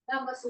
Tapos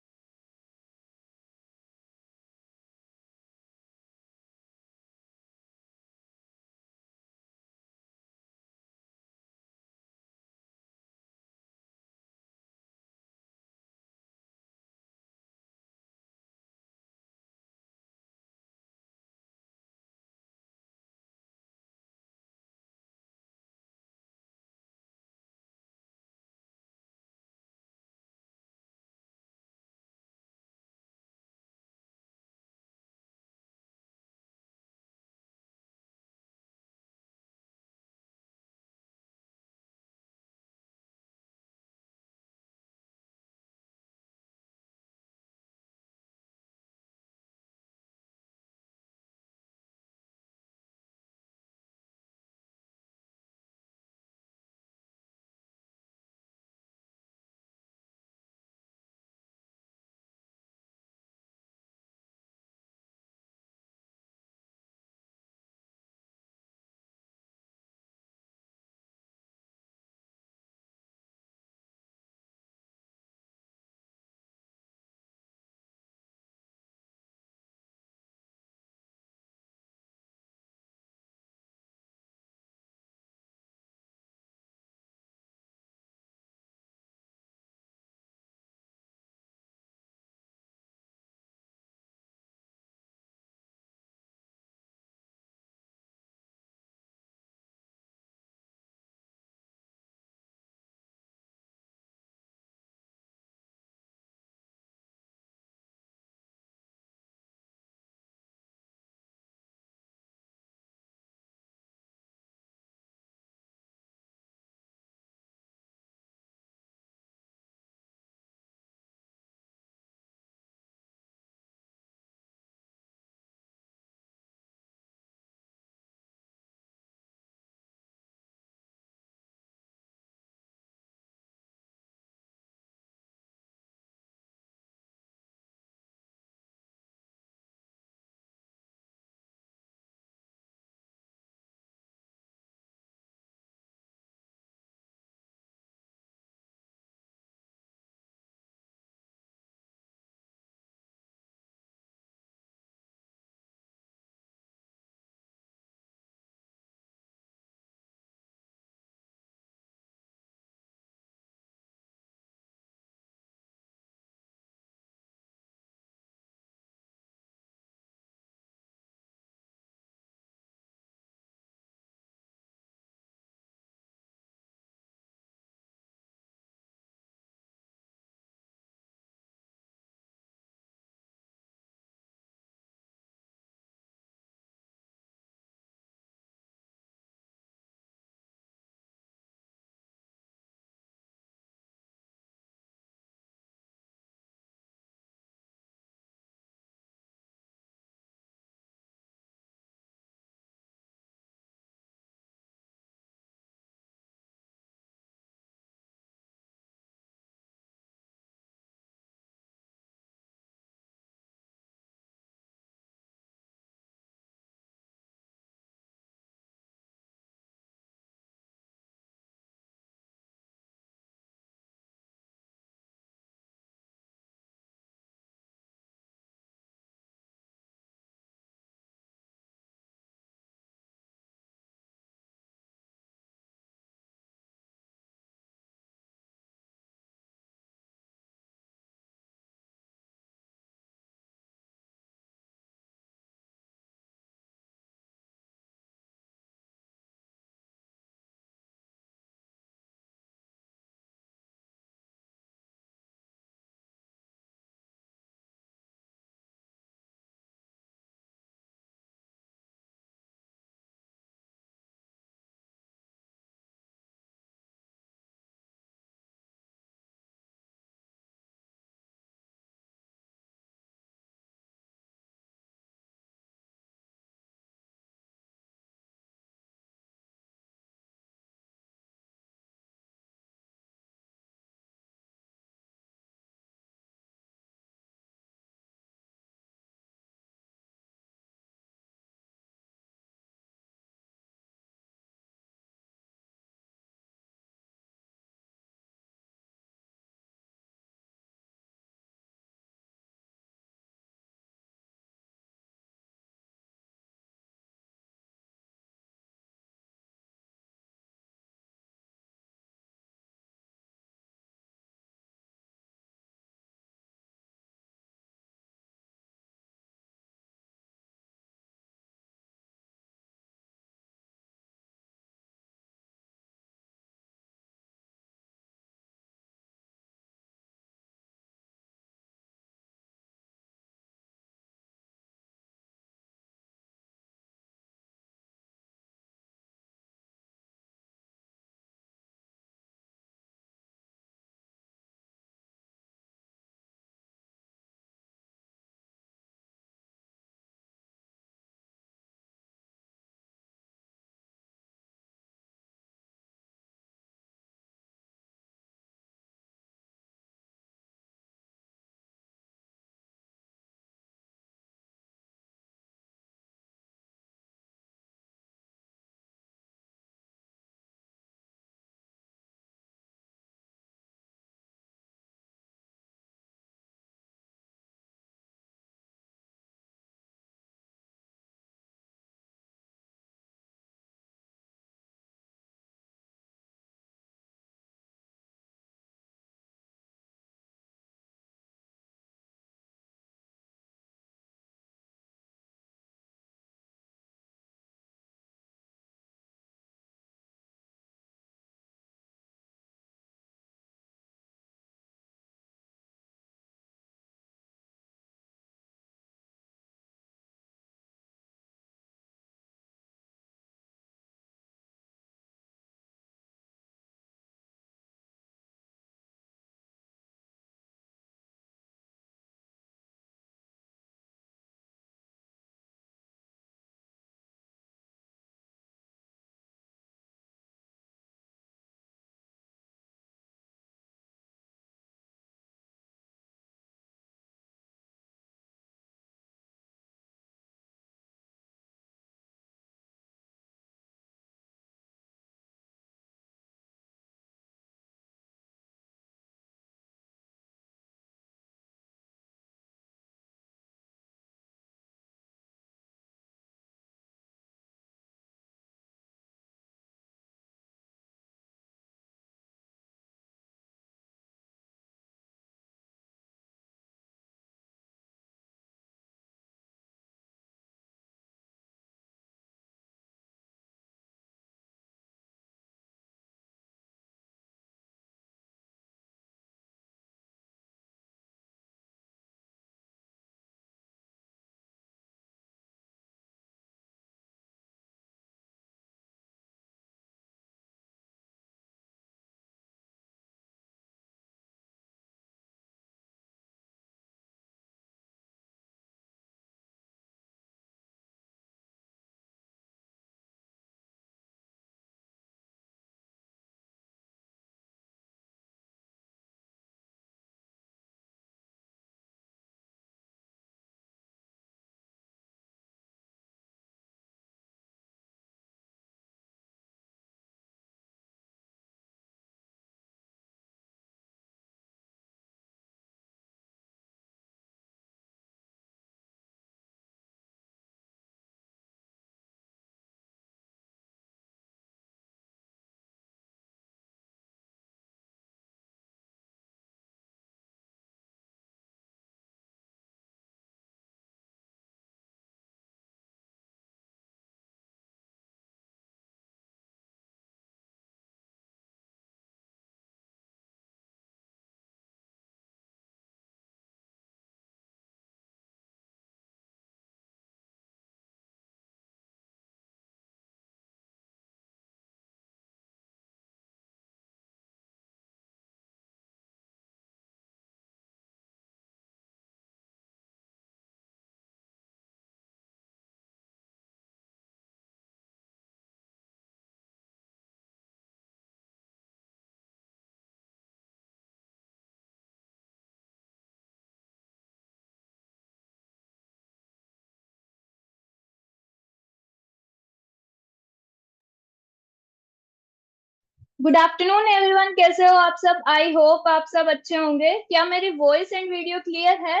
good afternoon everyone, कैसे हो आप सब। आई होप आप सब अच्छे होंगे। क्या मेरी वॉइस एंड वीडियो क्लियर है?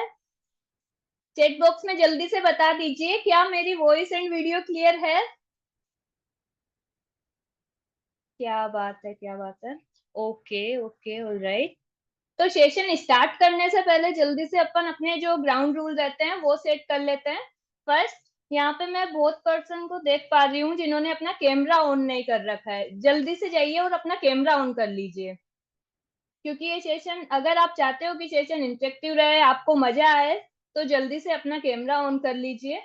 चैट बॉक्स में जल्दी से बता दीजिए, क्या मेरी वॉइस एंड वीडियो क्लियर है? क्या बात है, क्या बात है। Okay okay, alright. तो सेशन स्टार्ट करने से पहले जल्दी से अपन अपने जो ग्राउंड रूल रहते हैं वो सेट कर लेते हैं। फर्स्ट, यहाँ पे मैं बहुत पर्सन को देख पा रही हूँ जिन्होंने अपना कैमरा ऑन नहीं कर रखा है। जल्दी से जाइए और अपना कैमरा ऑन कर लीजिए, क्योंकि ये सेशन, अगर आप चाहते हो कि सेशन इंटरेक्टिव रहे, आपको मजा आए, तो जल्दी से अपना कैमरा ऑन कर लीजिए।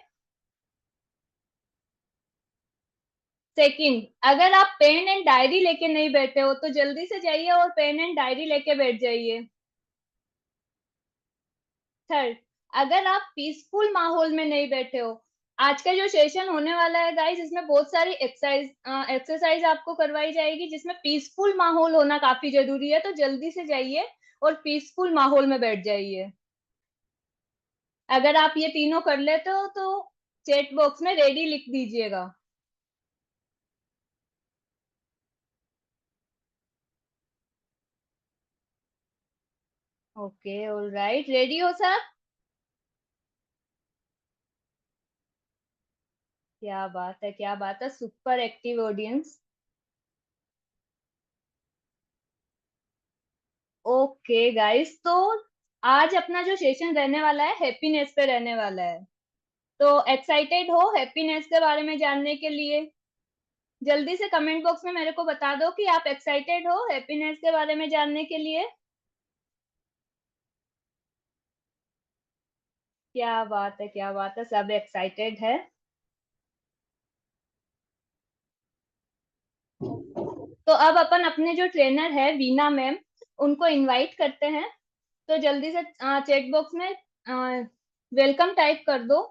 सेकंड, अगर आप पेन एंड डायरी लेके नहीं बैठे हो तो जल्दी से जाइए और पेन एंड डायरी लेके बैठ जाइए। थर्ड, अगर आप पीसफुल माहौल में नहीं बैठे हो, आज का जो सेशन होने वाला है गाइस, इसमें बहुत सारी एक्सरसाइज आपको करवाई जाएगी, जिसमें पीसफुल माहौल होना काफी जरूरी है। तो जल्दी से जाइए और पीसफुल माहौल में बैठ जाइए। अगर आप ये तीनों कर लेते हो तो चैट बॉक्स में रेडी लिख दीजिएगा। ओके, ऑलराइट, रेडी हो सब? क्या बात है, क्या बात है, super active audience. Okay guys, तो आज अपना जो सेशन रहने वाला है हैप्पीनेस पे रहने वाला है। तो एक्साइटेड हो हैप्पीनेस के बारे में जानने के लिए? जल्दी से कमेंट बॉक्स में मेरे को बता दो कि आप एक्साइटेड हो हैप्पीनेस के बारे में जानने के लिए। क्या बात है, क्या बात है, सब एक्साइटेड है। तो अब अपन अपने जो ट्रेनर है वीना मैम, उनको इनवाइट करते हैं। तो जल्दी से चैट बॉक्स में वेलकम टाइप कर दो।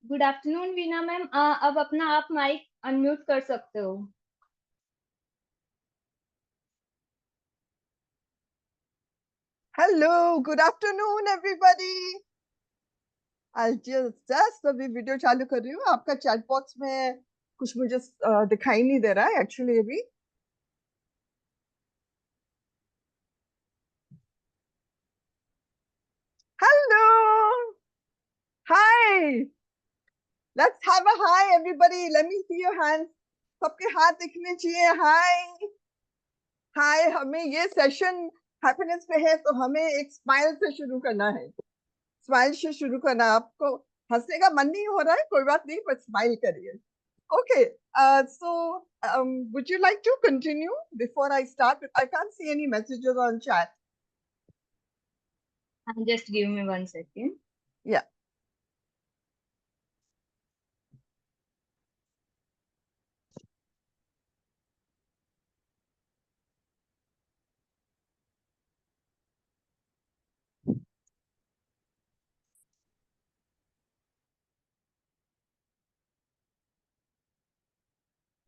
गुड आफ्टरनून वीना मैम, अब अपना आप माइक अनम्यूट कर सकते हो। Hello, good afternoon, everybody. आज जस्ट अभी वीडियो चालू कर रही हूँ। आपका चैट बॉक्स में कुछ मुझे दिखाई नहीं दे रहा है एक्चुअली अभी। Hello, hi, let's have a hi everybody, let me see your hands. सबके हाथ दिखने चाहिए। हाय हाय, हमें ये सेशन हैप्पीनेस पे है तो हमें एक स्माइल से शुरू करना है। स्माइल से शुरू करना। आपको हंसने का मन नहीं हो रहा है, कोई बात नहीं, पर स्माइल करिए। Okay, so would you like to continue before I start? I can't see any messages on chat. Just give me one second. Yeah.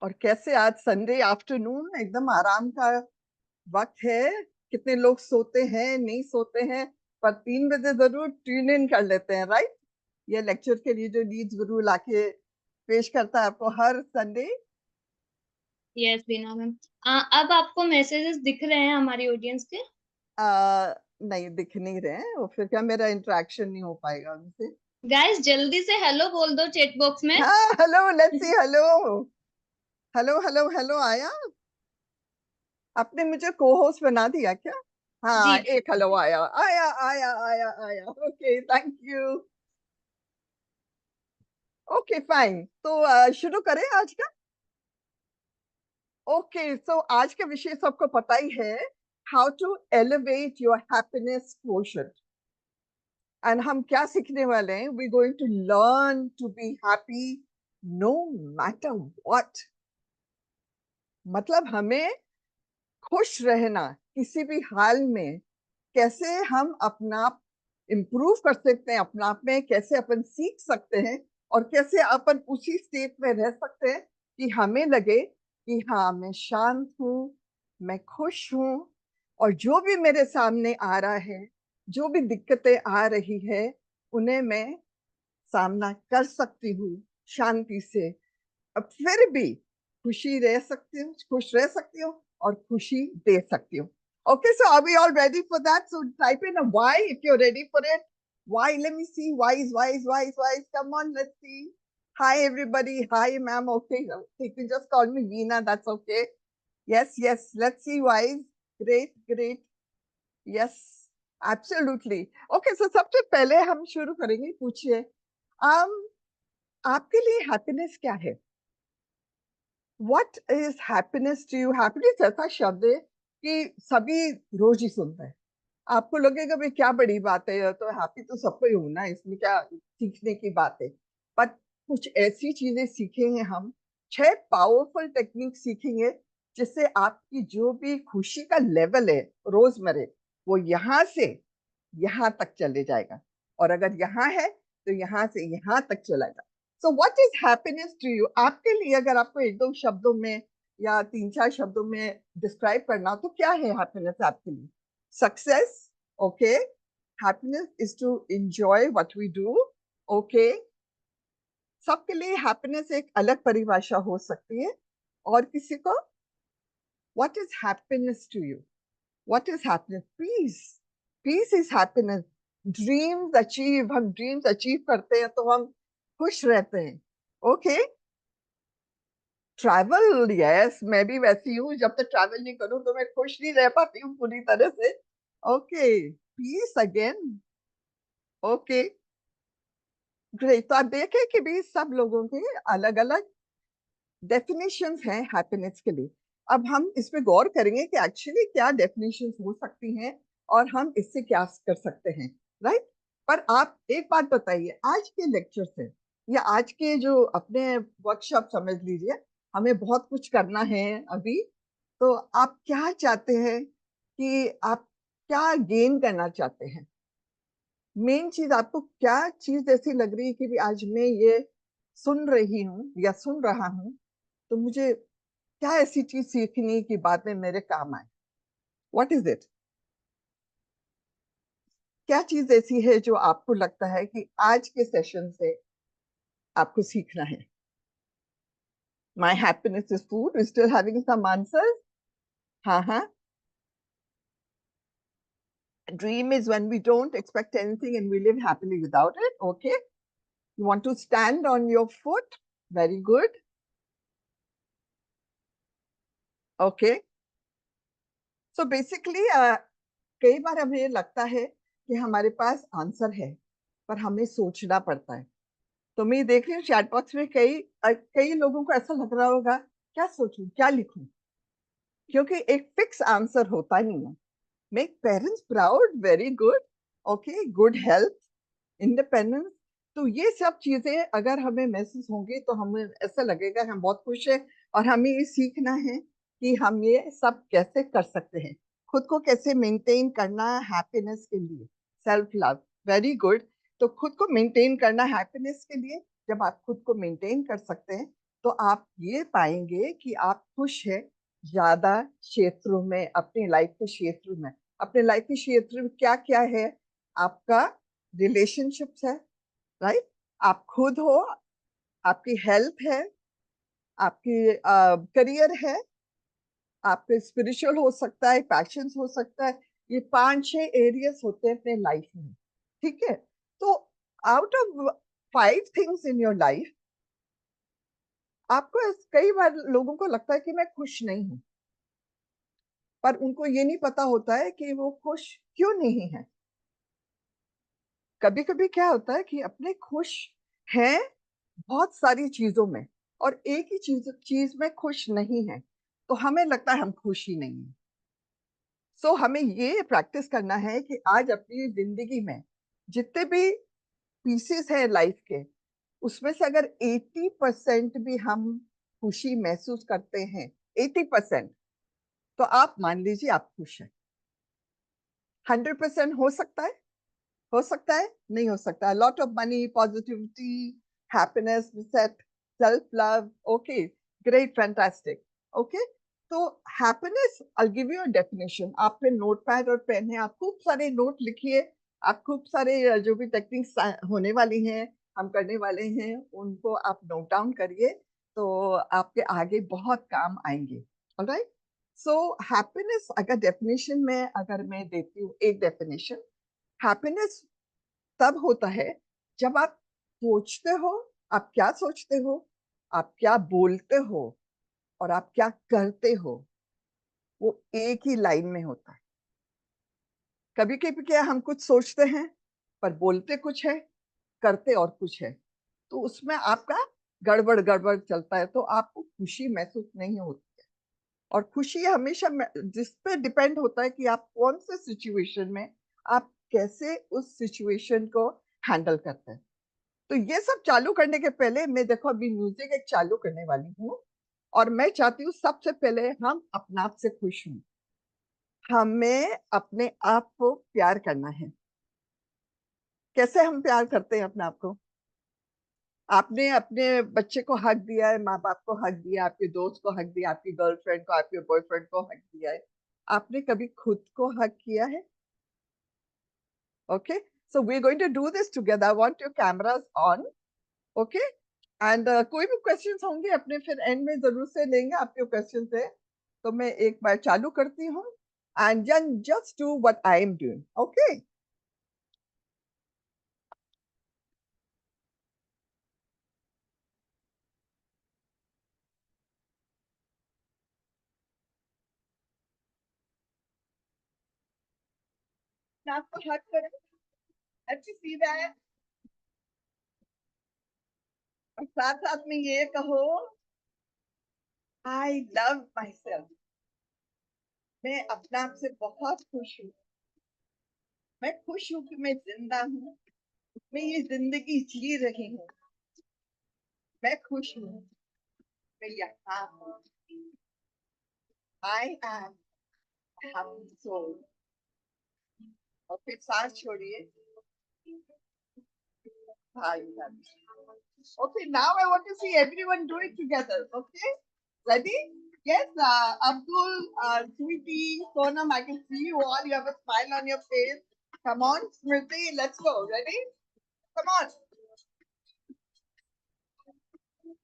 और कैसे आज संडे आफ्टरनून एकदम आराम का वक्त है। कितने लोग सोते हैं, नहीं सोते हैं, पर 3 बजे जरूर ट्यून इन कर लेते हैं, राइट? ये लेक्चर के लिए जो लीड्स गुरु लाके पेश करता है आपको हर संडे। यस बीना मैम, अब आपको मैसेजेस दिख रहे हैं हमारी ऑडियंस के? नहीं दिख नहीं रहे हैं, और फिर क्या मेरा इंटरेक्शन नहीं हो पाएगा उनसे? गाइस जल्दी से हेलो बोल दो चैट बॉक्स में। हाँ, hello, let's see. Hello hello hello hello, आया? आपने मुझे को होस्ट बना दिया क्या? हाँ, जी। एक हेलो आया आया आया आया आया। Okay, thank you. Okay fine, तो शुरू करें आज का। ओके, सो आज का विषय सबको पता ही है, how to elevate your happiness quotient. And हम क्या सीखने वाले हैं? We going to learn to be happy no matter what. मतलब हमें खुश रहना किसी भी हाल में, कैसे हम अपना आप इम्प्रूव कर सकते हैं, अपना आप में कैसे अपन सीख सकते हैं, और कैसे अपन उसी स्टेट में रह सकते हैं कि हमें लगे कि हाँ, मैं शांत हूँ, मैं खुश हूँ, और जो भी मेरे सामने आ रहा है, जो भी दिक्कतें आ रही है, उन्हें मैं सामना कर सकती हूँ शांति से। अब फिर भी खुशी रह सकती हूँ, खुश रह सकती हूँ, और खुशी दे सकती हूँ। Okay, so are we all ready for that? So type in a Y if you're ready for it. Y, let me see. Y's. Come on, let's see. Hi, everybody. Hi, ma'am. Okay, you can just call me Veena. That's okay. Yes. Let's see Y's. Great. Yes, absolutely. Okay, so सबसे पहले हम शुरू करेंगे, पूछिए आपके लिए happiness क्या है? What is happiness to you? Happiness ऐसा शब्द है कि सभी रोज ही सुनते हैं। आपको लगेगा भाई क्या बड़ी बात है, तो हैप्पी तो सबको ही होना है, इसमें क्या सीखने की बात है। बट कुछ ऐसी चीजें सीखेंगे हम, 6 पावरफुल टेक्निक सीखेंगे, जिससे आपकी जो भी खुशी का लेवल है रोजमर्रे, वो यहाँ से यहाँ तक चले जाएगा, और अगर यहाँ है तो यहाँ से यहाँ तक चला जाएगा। So what is happiness to you? आपके लिए अगर आपको एक दो शब्दों में या 3-4 शब्दों में डिस्क्राइब करना हो, तो क्या है हैप्पीनेस आपके लिए? Success, okay. Happiness is to enjoy what we do, okay. सबके लिए हैप्पीनेस एक अलग परिभाषा हो सकती है। और किसी को what is happiness to you? What is happiness? Peace. Peace is happiness. Dreams achieve. हम ड्रीम्स अचीव करते हैं तो हम खुश रहते हैं। ओके। ट्रैवल, यस, मैं भी वैसी हूँ, जब तक ट्रैवल नहीं करूँ तो मैं खुश नहीं रह पाती हूँ पूरी तरह से। Okay, peace again. Okay, great. तो आप देखें कि भी सब लोगों के अलग अलग डेफिनेशंस हैं हैप्पीनेस के लिए। अब हम इस पे गौर करेंगे कि एक्चुअली क्या डेफिनेशंस हो सकती हैं, और हम इससे क्या कर सकते हैं, राइट? पर आप एक बात बताइए, आज के लेक्चर से या आज के जो अपने वर्कशॉप समझ लीजिए, हमें बहुत कुछ करना है अभी, तो आप क्या चाहते हैं कि आप क्या गेन करना चाहते हैं? मेन चीज आपको क्या चीज ऐसी लग रही है कि भी आज मैं ये सुन रही हूँ या सुन रहा हूँ, तो मुझे क्या ऐसी चीज सीखनी कि बाद में मेरे काम आए? What is it? क्या चीज ऐसी है जो आपको लगता है कि आज के सेशन से आपको सीखना है? My happiness is food, still having some answers. हाँ। Dream is when we don't expect anything and we live happily without it. Okay, you want to stand on your foot. Very good. Okay, so basically कई बार हमें ये लगता है कि हमारे पास answer है, पर हमें सोचना पड़ता है। तो मैं देख रही हूँ चैट बॉक्स में कई लोगों को ऐसा लग रहा होगा, क्या सोचूं, क्या लिखूं, क्योंकि एक फिक्स आंसर होता नहीं है। Make parents proud, very good. Okay, good health, independence. तो ये सब चीजें अगर हमें महसूस होंगी तो हमें ऐसा लगेगा हम बहुत खुश हैं, और हमें ये सीखना है कि हम ये सब कैसे कर सकते हैं, खुद को कैसे मेंटेन करना है हैप्पीनेस के लिए। Self love, very good. तो खुद को मेंटेन करना हैप्पीनेस के लिए, जब आप खुद को मेंटेन कर सकते हैं तो आप ये पाएंगे कि आप खुश हैं ज्यादा क्षेत्रों में, अपने लाइफ के क्षेत्र में। अपने लाइफ के क्षेत्र में क्या क्या है? आपका रिलेशनशिप्स है, राइट? आप खुद हो, आपकी हेल्थ है, आपकी करियर है, आपके स्पिरिचुअल हो सकता है, पैशंस हो सकता है। ये 5-6 एरियाज होते हैं अपने लाइफ में, ठीक है? तो out of 5 things in your life, आपको कई बार लोगों को लगता है कि मैं खुश नहीं हूं, पर उनको ये नहीं पता होता है कि वो खुश क्यों नहीं है। कभी कभी क्या होता है कि अपने खुश हैं बहुत सारी चीजों में, और एक ही चीज चीज में खुश नहीं है, तो हमें लगता है हम खुश ही नहीं है। सो हमें ये प्रैक्टिस करना है कि आज अपनी जिंदगी में जितने भी पीसेस है लाइफ के, उसमें से अगर 80% भी हम खुशी महसूस करते हैं, 80%, तो आप मान लीजिए आप खुश हैं। 100% हो सकता है, हो सकता है, नहीं हो सकता है। Lot of money, positivity, happiness, self love, okay, great, fantastic, okay. तो happiness, I give you a definition. आप पे नोटपैड और पेन है, आप खूब सारे नोट लिखिए, आप खूब सारे जो भी टेक्निक्स होने वाली हैं, हम करने वाले हैं, उनको आप नोट डाउन करिए, तो आपके आगे बहुत काम आएंगे। ऑलराइट। सो हैप्पीनेस अगर डेफिनेशन में अगर मैं देती हूँ एक डेफिनेशन, हैप्पीनेस तब होता है जब आप सोचते हो, आप क्या सोचते हो, आप क्या बोलते हो और आप क्या करते हो, वो एक ही लाइन में होता है। कभी कभी क्या हम कुछ सोचते हैं पर बोलते कुछ है, करते और कुछ है, तो उसमें आपका गड़बड़ गड़बड़ चलता है, तो आपको खुशी महसूस नहीं होती है। और खुशी हमेशा जिस पे डिपेंड होता है कि आप कौन से सिचुएशन में, आप कैसे उस सिचुएशन को हैंडल करते हैं। तो ये सब चालू करने के पहले मैं देखो अभी म्यूजिक एक चालू करने वाली हूँ, और मैं चाहती हूँ सबसे पहले हम अपने आप से खुश हों। हमें अपने आप को प्यार करना है। कैसे हम प्यार करते हैं अपने आप को? आपने अपने बच्चे को हक दिया है, माँ बाप को हक दिया, आपके दोस्त को हक दिया, आपकी गर्लफ्रेंड को, आपके बॉयफ्रेंड को हक दिया है। आपने कभी खुद को हक किया है? Okay, so we are going to do this together. I want your cameras on, okay. And कोई भी क्वेश्चंस होंगे अपने फिर एंड में जरूर से लेंगे, आपके क्वेश्चन है तो मैं एक बार चालू करती हूँ, and just do what I am doing, okay. आपको हक करें, अच्छी सी दैट, और साथ साथ में ये कहो, आई लव माई सेल्फ। मैं अपने आप से बहुत खुश हूँ। मैं खुश हूँ कि मैं जिंदा हूँ, मैं ये जिंदगी जी रही हूँ। मैं खुश हूँ, मैं यहाँ हूँ। I am happy soul. और फिर सांस छोड़िए। Okay, now I want to see everyone do it together. Okay, ready? Yes, Abdul, Sweetie, Sonam, I can see you all. You have a smile on your face. Come on, Smriti, let's go. Ready? Come on.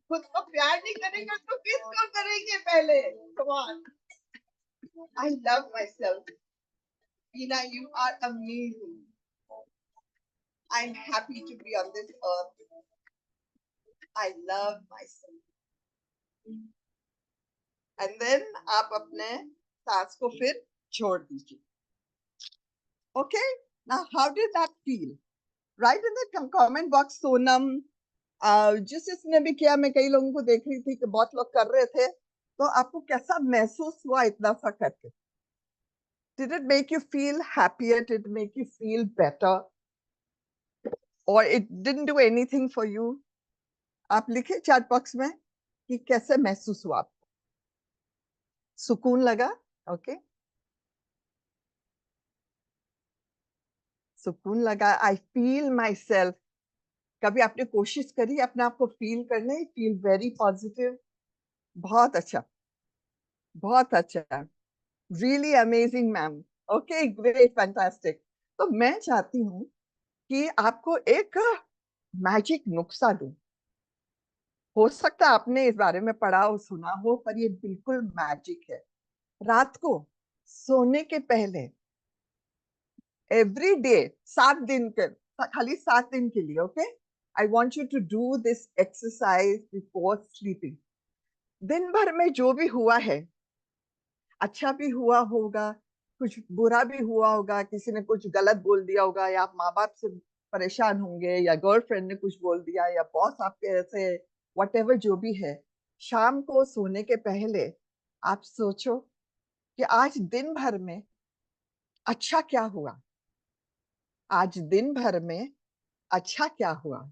खुद को प्यार नहीं करेंगे तो किसको करेंगे पहले? Come on. I love myself. Veena, you are amazing. I'm happy to be on this earth. I love myself. And then आप अपने सांस को फिर छोड़ दीजिए. Okay, now how did that feel? Write in the comment box, Sonam. जिस जिसने भी किया, मैं कई लोगों को देख रही थी कि बहुत लोग कर रहे थे, तो आपको कैसा महसूस हुआ इतना सा करके? Did it make you feel happier? Did it make you feel better? Or it didn't do anything for you? आप लिखे चैट बॉक्स में कि कैसे महसूस हुआ आपको? सुकून लगा? ओके, सुकून लगा। I feel my self. कभी आपने कोशिश करी अपने आप को फील करने? Feel very positive. बहुत अच्छा, बहुत अच्छा, really amazing ma'am. Okay, great, fantastic. तो मैं चाहती हूँ कि आपको एक मैजिक नुस्खा दूं। हो सकता है आपने इस बारे में पढ़ा हो, सुना हो, पर ये बिल्कुल मैजिक है। रात को सोने के पहले एवरी डे 7 दिन के, खाली 7 दिन के लिए, okay, I want you to do this exercise before sleeping. दिन भर में जो भी हुआ है, अच्छा भी हुआ होगा, कुछ बुरा भी हुआ होगा, किसी ने कुछ गलत बोल दिया होगा, या आप माँ बाप से परेशान होंगे, या गर्लफ्रेंड ने कुछ बोल दिया, या बॉस आपके ऐसे, वट जो भी है, शाम को सोने के पहले आप सोचो कि आज दिन भर में अच्छा क्या हुआ, आज दिन भर में अच्छा क्या हुआ,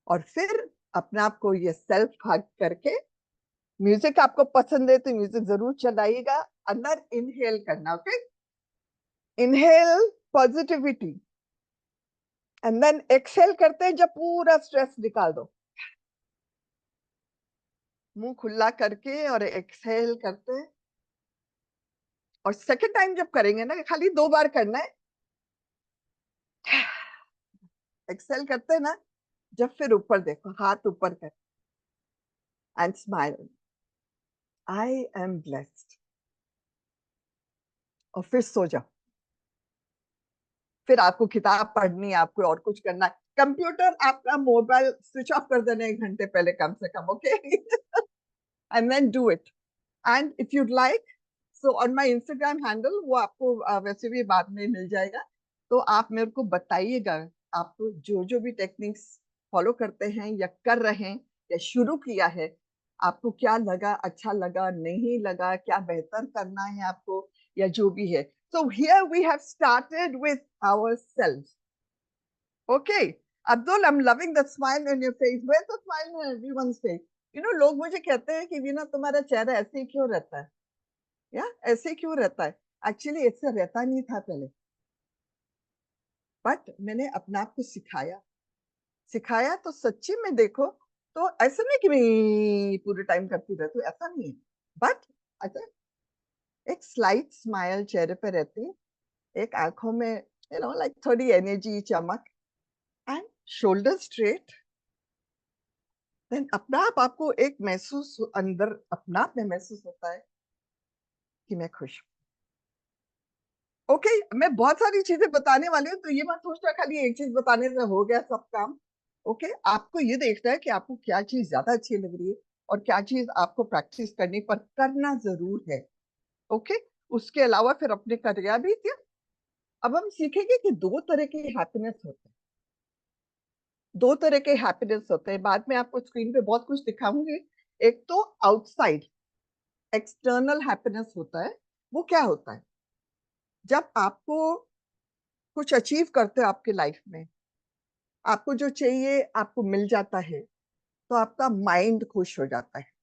और फिर अपने आप को ये सेल्फ हग करके म्यूजिक आपको पसंद है तो म्यूजिक जरूर चलाइएगा। अंदर इनहेल करना, okay, inhale positivity, and then exhale करते हैं जब पूरा स्ट्रेस निकाल दो, मुंह खुला करके और एक्सहेल करते हैं। और सेकंड टाइम जब करेंगे ना, खाली 2 बार करना है, एक्सहेल करते हैं ना, जब फिर ऊपर देखो, हाथ ऊपर कर and smile, I am blessed, और फिर सो जाओ। फिर आपको किताब पढ़नी है, आपको और कुछ करना है, कंप्यूटर आपका मोबाइल स्विच ऑफ कर देना 1 घंटे पहले कम से कम, okay. And then do it. And if you'd like, so on my Instagram handle, वो आपको वैसे भी बाद में मिल जाएगा, तो आप मेरे को बताइएगा आप जो जो भी टेक्निक्स फॉलो करते हैं या कर रहे हैं या शुरू किया है, आपको क्या लगा, अच्छा लगा, नहीं लगा, क्या बेहतर करना है आपको, या जो भी है। So here we have started with ourselves. Okay. Abdul, I'm loving the smile on your face. Where's the smile on everyone's face? You know, लोग मुझे कहते हैं कि वीना तुम्हारा चेहरा ऐसे ही क्यों रहता है, या ऐसे ही क्यों रहता है। एक्चुअली ऐसे रहता नहीं था पहले, बट मैंने अपने आप को सिखाया। सिखाया तो सच्ची में देखो, तो ऐसा नहीं कि मैं पूरे टाइम करती रहती हूँ, ऐसा नहीं है, बट अच्छा, एक स्लाइट स्माइल चेहरे पे रहती है, एक आंखों में लाइक थोड़ी एनर्जी, चमक, एंड शोल्डर स्ट्रेट। देन अपना आप आपको एक महसूस अंदर अपना आप में महसूस होता है कि मैं खुश हूँ। ओके, मैं बहुत सारी चीजें बताने वाली हूँ, तो ये मत सोचना खाली एक चीज बताने से हो गया सब काम। ओके, आपको ये देखना है कि आपको क्या चीज ज्यादा अच्छी लग रही है और क्या चीज आपको प्रैक्टिस करने पर करना जरूर है। ओके, उसके अलावा फिर अपने करियर भी थे। अब हम सीखेंगे कि 2 तरह के हैप्पीनेस होते हैं। 2 तरह के हैप्पीनेस होते हैं, बाद में आपको स्क्रीन पे बहुत कुछ दिखाऊंगी। एक तो आउटसाइड एक्सटर्नल हैप्पीनेस होता है। वो क्या होता है, जब आपको कुछ अचीव करते हो आपके लाइफ में, आपको जो चाहिए आपको मिल जाता है, तो आपका माइंड खुश हो जाता है।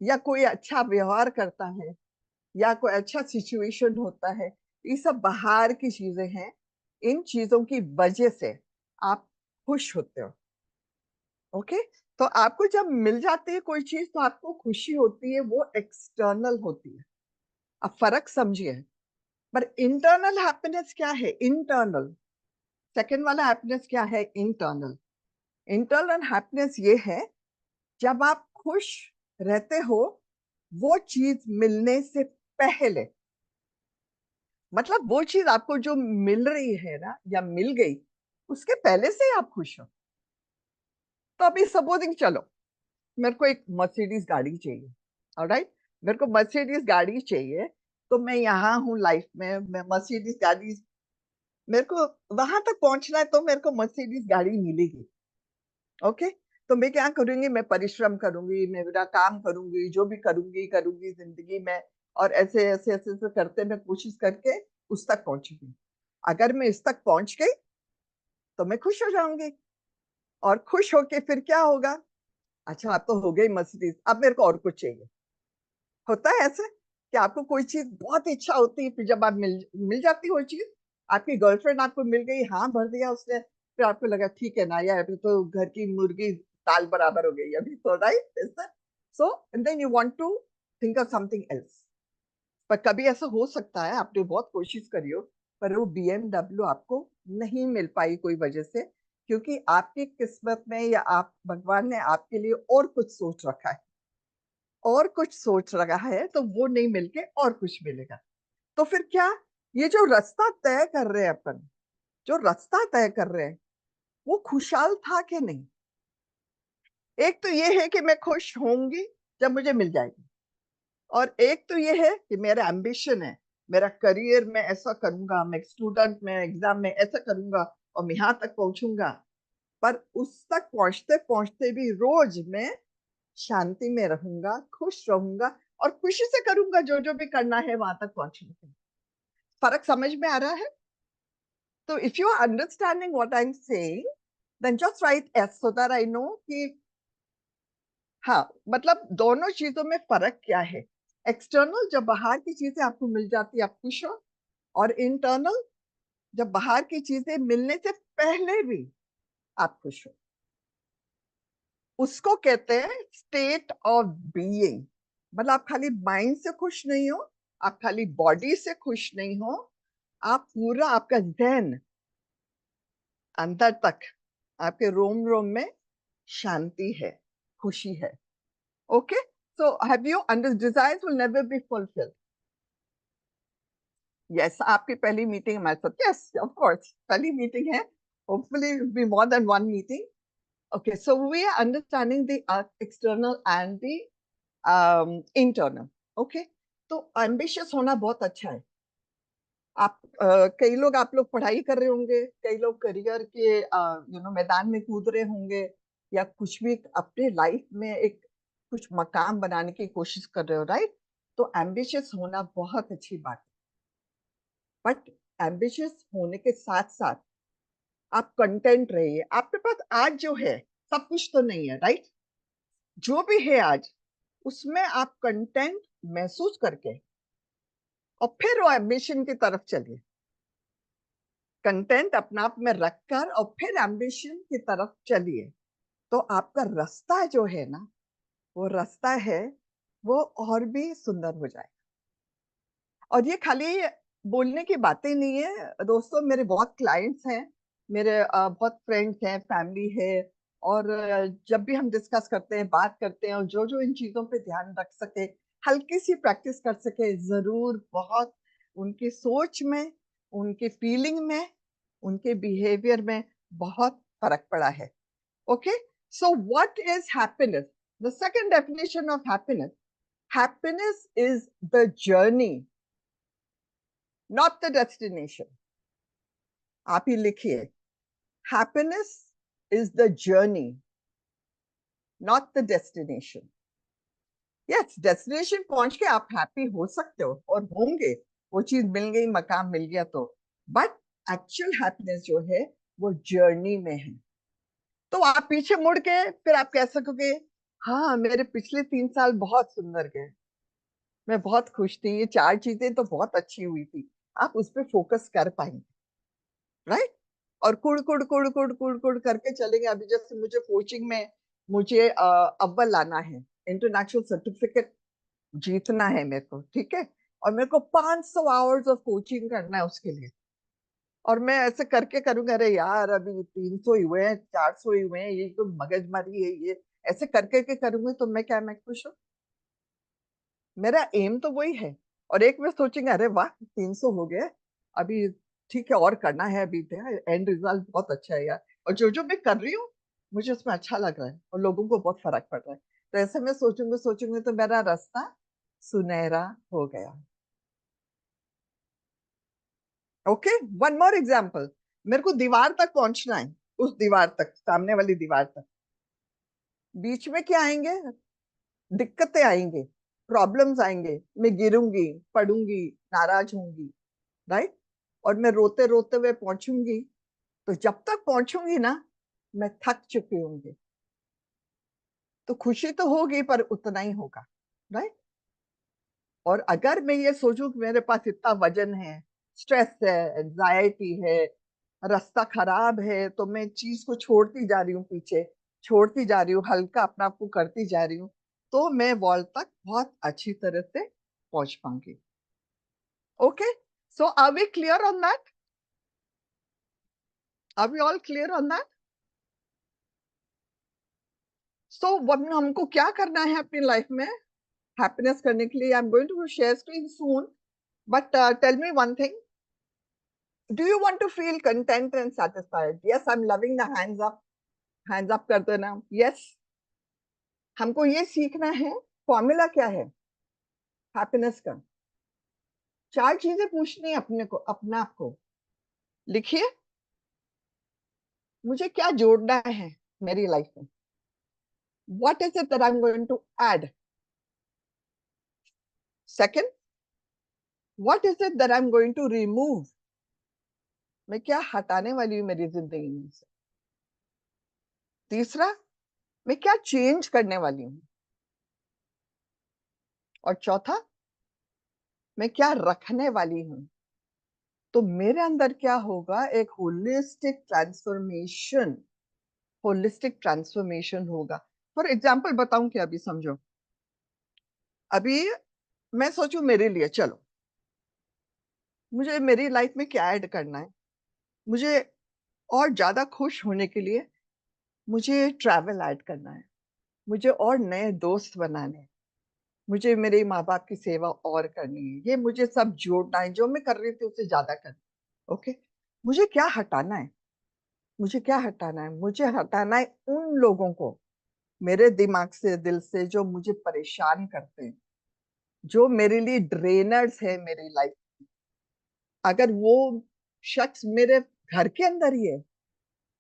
या कोई अच्छा व्यवहार करता है, या कोई अच्छा सिचुएशन होता है, ये सब बाहर की चीजें हैं। इन चीजों की वजह से आप खुश होते हो। ओके, तो आपको जब मिल जाती है कोई चीज तो आपको खुशी होती है, वो एक्सटर्नल होती है। अब फर्क समझिए। पर इंटरनल हैप्पीनेस क्या है, इंटरनल, सेकंड वाला हैप्पीनेस क्या है, इंटरनल। इंटरनल हैप्पीनेस ये है, जब आप खुश रहते हो वो चीज मिलने से पहले, मतलब वो चीज आपको जो मिल रही है ना, या मिल गई, उसके पहले से ही आप खुश हो। तो अभी सपोजिंग, चलो मेरे को एक मर्सिडीज गाड़ी चाहिए, ऑलराइट, मेरे को मर्सिडीज गाड़ी चाहिए, तो मैं यहाँ हूँ लाइफ में, मैं मर्सिडीज गाड़ी, मेरे को वहां तक पहुंचना है, तो मेरे को मर्सिडीज गाड़ी मिलेगी। ओके, तो मैं क्या करूंगी, मैं परिश्रम करूंगी, मैं मेरा काम करूंगी, जो भी करूंगी करूंगी जिंदगी में, और ऐसे ऐसे ऐसे ऐसे करते मैं कोशिश करके उस तक पहुंचूंगी। अगर मैं इस तक पहुंच गई तो मैं खुश हो जाऊंगी, और खुश होके फिर क्या होगा, अच्छा अब तो हो गई मर्सिडीज, अब मेरे को और कुछ चाहिए। होता है ऐसे कि आपको कोई चीज बहुत इच्छा होती है, फिर जब आप मिल जाती है वो चीज, आपकी गर्लफ्रेंड आपको मिल गई, हाँ भर दिया उसने, फिर आपको लगा ठीक है ना यार, अभी तो घर की मुर्गी दाल बराबर हो गई अभी तो, right. So and then you want to think of something else. पर कभी ऐसा हो सकता है आपने बहुत कोशिश करी हो, पर वो BMW आपको नहीं मिल पाई कोई वजह से, क्योंकि आपकी किस्मत में या आप भगवान ने आपके लिए और कुछ सोच रखा है, और कुछ सोच रखा है, तो वो नहीं मिलके और कुछ मिलेगा। तो फिर क्या, ये जो रास्ता तय कर रहे हैं अपन, जो रास्ता तय कर रहे हैं, वो खुशहाल था कि नहीं। एक तो ये है कि मैं खुश होंगी जब मुझे मिल जाएगी, और एक तो ये है कि मेरा एम्बिशन है, मेरा करियर में ऐसा करूंगा, मैं स्टूडेंट में एग्जाम में ऐसा करूंगा और मैं यहाँ तक पहुंचूंगा। पर उस तक पहुंचते पहुंचते भी रोज मैं शांति में रहूंगा, खुश रहूंगा, और खुशी से करूंगा जो जो भी करना है वहां तक पहुंचने के लिए। फर्क समझ में आ रहा है? तो if you are understanding what I am saying, then just write yes, so that I know कि हाँ, मतलब दोनों चीजों में फर्क क्या है? एक्सटर्नल, जब बाहर की चीजें आपको मिल जाती है आप खुश हो, और इंटरनल, जब बाहर की चीजें मिलने से पहले भी आप खुश हो। उसको कहते हैं स्टेट ऑफ बीइंग। मतलब आप खाली माइंड से खुश नहीं हो, आप खाली बॉडी से खुश नहीं हो, आप पूरा, आपका ज़हन अंदर तक, आपके रोम रोम में शांति है, खुशी है। Okay, so have you under desires will never be fulfilled. Yes, आपकी पहली मीटिंग हमारे साथ, यस ऑफ कोर्स पहली मीटिंग है, hopefully be more than one meeting. Okay, so we are understanding the external and the internal. Okay, तो ambitious होना बहुत अच्छा है। आप कई लोग, आप लोग पढ़ाई कर रहे होंगे, कई लोग करियर के मैदान में कूद रहे होंगे, या कुछ भी अपने लाइफ में एक कुछ मकाम बनाने की कोशिश कर रहे हो, राइट? तो एम्बिशियस होना बहुत अच्छी बात है, बट एम्बिशियस होने के साथ साथ आप कंटेंट रहिए। आपके पास आज जो है सब कुछ तो नहीं है, राइट? जो भी है आज, उसमें आप कंटेंट महसूस करके और फिर वो एम्बिशन की तरफ चलिए। कंटेंट अपने आप में रखकर और फिर एम्बिशन की तरफ चलिए, तो आपका रास्ता जो है ना, वो रास्ता है, वो और भी सुंदर हो जाए। और ये खाली बोलने की बातें नहीं है दोस्तों, मेरे बहुत क्लाइंट्स हैं, मेरे बहुत फ्रेंड्स हैं, फैमिली है, और जब भी हम डिस्कस करते हैं, बात करते हैं, और जो जो इन चीजों पे ध्यान रख सके, हल्की सी प्रैक्टिस कर सके, जरूर बहुत उनकी सोच में, उनके फीलिंग में, उनके बिहेवियर में बहुत फर्क पड़ा है। Okay, so what is happiness? The second definition of happiness, happiness is the journey, not the destination. आप ही लिखिए, happiness is the journey, not the destination. yes, destination पहुंच के आप हैप्पी हो सकते हो और होंगे, वो चीज मिल गई, मकाम मिल गया तो, बट एक्चुअल हैप्पीनेस जो है वो जर्नी में है। तो आप पीछे मुड़ के फिर आप कह सकोगे, हाँ मेरे पिछले 3 साल बहुत सुंदर गए, मैं बहुत खुश थी, ये 4 चीजें तो बहुत अच्छी हुई थी। आप उस पर फोकस कर पाएंगे, राइट? और कुड़ कुड़ कुड़ कुड़ कुड़ कुड़ करके चलेंगे। अभी जैसे मुझे कोचिंग में, मुझे अव्वल लाना है, इंटरनेशनल सर्टिफिकेट जीतना है मेरे को, ठीक है, और मेरे को 500 आवर्स ऑफ कोचिंग करना है उसके लिए, और मैं ऐसे करके करूंगा, अरे यार अभी 300 ही हुए हैं, 400 ही हुए हैं, ये तो मगजमारी है, ये ऐसे करके के करूंगी तो मैं क्या, मैं खुश हूँ? मेरा एम तो वही है। और एक में सोचेंगे, अरे वाह 300 हो गया, अभी ठीक है और करना है, अभी एंड रिजल्ट बहुत अच्छा है यार, और जो जो मैं कर रही हूँ मुझे उसमें अच्छा लग रहा है और लोगों को बहुत फर्क पड़ रहा है, तो ऐसे में सोचूंगी सोचूंगी तो मेरा रास्ता सुनहरा हो गया। ओके, वन मोर एग्जाम्पल, मेरे को दीवार तक पहुंचना है, उस दीवार तक, सामने वाली दीवार तक, बीच में क्या आएंगे? दिक्कतें आएंगे, प्रॉब्लम्स आएंगे, मैं गिरूंगी, पड़ूंगी, नाराज होंगी, राइट? और मैं रोते रोते हुए पहुंचूंगी, तो जब तक पहुंचूंगी ना, मैं थक चुकी होंगी, तो खुशी तो होगी पर उतना ही होगा, राइट? और अगर मैं ये सोचूं कि मेरे पास इतना वजन है, स्ट्रेस है, एंजाइटी है, रास्ता खराब है, तो मैं चीज को छोड़ती जा रही हूँ पीछे, छोड़ती जा रही हूँ, हल्का अपने आप को करती जा रही हूँ, तो मैं वॉल तक बहुत अच्छी तरह से पहुंच पाऊंगी। Okay, so are we clear on that? Are we all clear on that? So हमको क्या करना है अपनी लाइफ में हैप्पीनेस करने के लिए? I am going to share screen soon, but tell me one thing, do you want to feel content and satisfied? Yes, I'm loving the hands up कर दो ना, yes। हमको ये सीखना है, फॉर्मूला क्या है हैप्पीनेस का? 4 चीजें पूछनी है अपने को, अपने आप को, लिखिए, मुझे क्या जोड़ना है मेरी लाइफ में? what is it that I'm going to add? Second, what is it that I'm going to remove? मैं क्या हटाने वाली हूँ मेरी जिंदगी में से? तीसरा, मैं क्या चेंज करने वाली हूँ? और चौथा, मैं क्या रखने वाली हूं। तो मेरे अंदर क्या होगा, एक होलिस्टिक ट्रांसफॉर्मेशन होगा। फॉर एग्जाम्पल बताऊं क्या, अभी समझो, अभी मैं सोचूं मेरे लिए, चलो मुझे मेरी लाइफ में क्या ऐड करना है, मुझे और ज्यादा खुश होने के लिए मुझे ट्रैवल ऐड करना है, मुझे और नए दोस्त बनाने हैं, मुझे मेरे माँ बाप की सेवा और करनी है, ये मुझे सब जोड़ना है, जो मैं कर रही थी उससे ज्यादा करना। ओके, मुझे क्या हटाना है, मुझे हटाना है उन लोगों को मेरे दिमाग से, दिल से, जो मुझे परेशान करते हैं, जो मेरे लिए ड्रेनर्स है मेरी लाइफ। अगर वो शख्स मेरे घर के अंदर ही है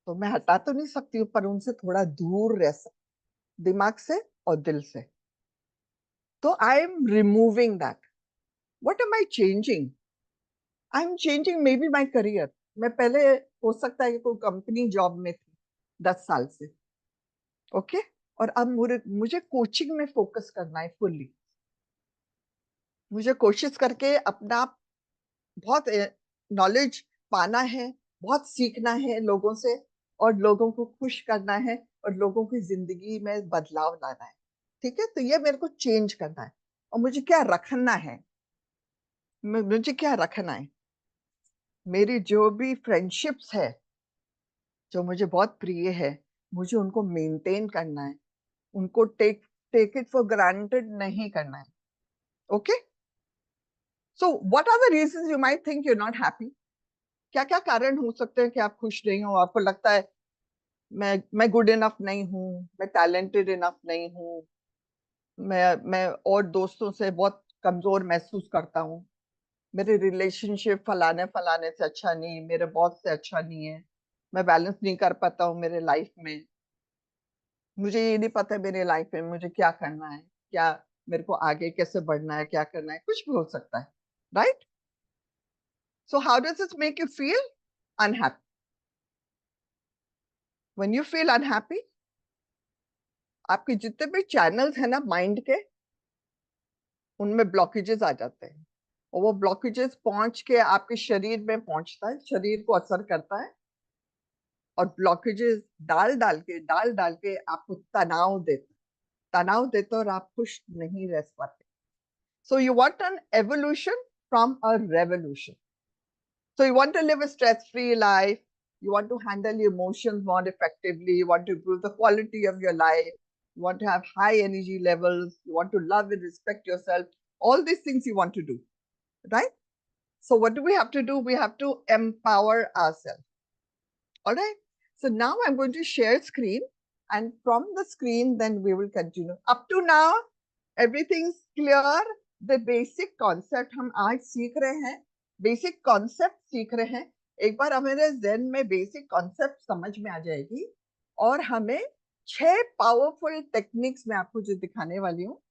तो मैं हटा तो नहीं सकती हूँ, पर उनसे थोड़ा दूर रह सकती, दिमाग से और दिल से। तो I am removing that. What am I changing? I am changing may be my career. मैं पहले, हो सकता है कि कोई कंपनी जॉब में थी 10 साल से, ओके, और अब मुझे कोचिंग में फोकस करना है फुल्ली। मुझे कोशिश करके अपना बहुत नॉलेज पाना है, बहुत सीखना है लोगों से, और लोगों को खुश करना है, और लोगों की जिंदगी में बदलाव लाना है। ठीक है, तो ये मेरे को चेंज करना है। और मुझे क्या रखना है, मुझे क्या रखना है, मेरी जो भी फ्रेंडशिप्स है जो मुझे बहुत प्रिय है, मुझे उनको मेंटेन करना है, उनको टेक इट फॉर ग्रांटेड नहीं करना है। Okay, so what are the reasons you might think you not happy? क्या क्या कारण हो सकते हैं कि आप खुश नहीं हो? आपको लगता है मैं गुड इनफ नहीं हूँ, मैं टैलेंटेड इनफ नहीं हूँ, मैं और दोस्तों से बहुत कमजोर महसूस करता हूँ, मेरे रिलेशनशिप फलाने फलाने से अच्छा नहीं, मेरे बॉस से अच्छा नहीं है, मैं बैलेंस नहीं कर पाता हूँ मेरे लाइफ में, मुझे ये नहीं पता मेरे लाइफ में मुझे क्या करना है, क्या मेरे को आगे कैसे बढ़ना है, क्या करना है, कुछ भी हो सकता है, right? So how does this make you feel unhappy? When you feel unhappy, आपके जितने भी चैनल्स है ना माइंड के, उनमें ब्लॉकेजेस आ जाते हैं, और वो ब्लॉकेजेस पहुंच के आपके शरीर में पहुंचता है, शरीर को असर करता है, और ब्लॉकेजेस डाल डाल के आपको तनाव देते और आप खुश नहीं रह पाते। So you want an evolution from a revolution. So you want to live a stress-free life. You want to handle your emotions more effectively. You want to improve the quality of your life. You want to have high energy levels. You want to love and respect yourself. All these things you want to do, right? So what do we have to do? We have to empower ourselves. All right. So now I'm going to share screen, and from the screen, then we will continue. Up to now, everything's clear. The basic concept हम आज सीख रहे हैं, basic concept सीख रहे हैं। एक बार हमारे ज़हन में बेसिक कॉन्सेप्ट समझ में आ जाएगी, और हमें 6 पावरफुल टेक्निक्स मैं आपको जो दिखाने वाली हूँ,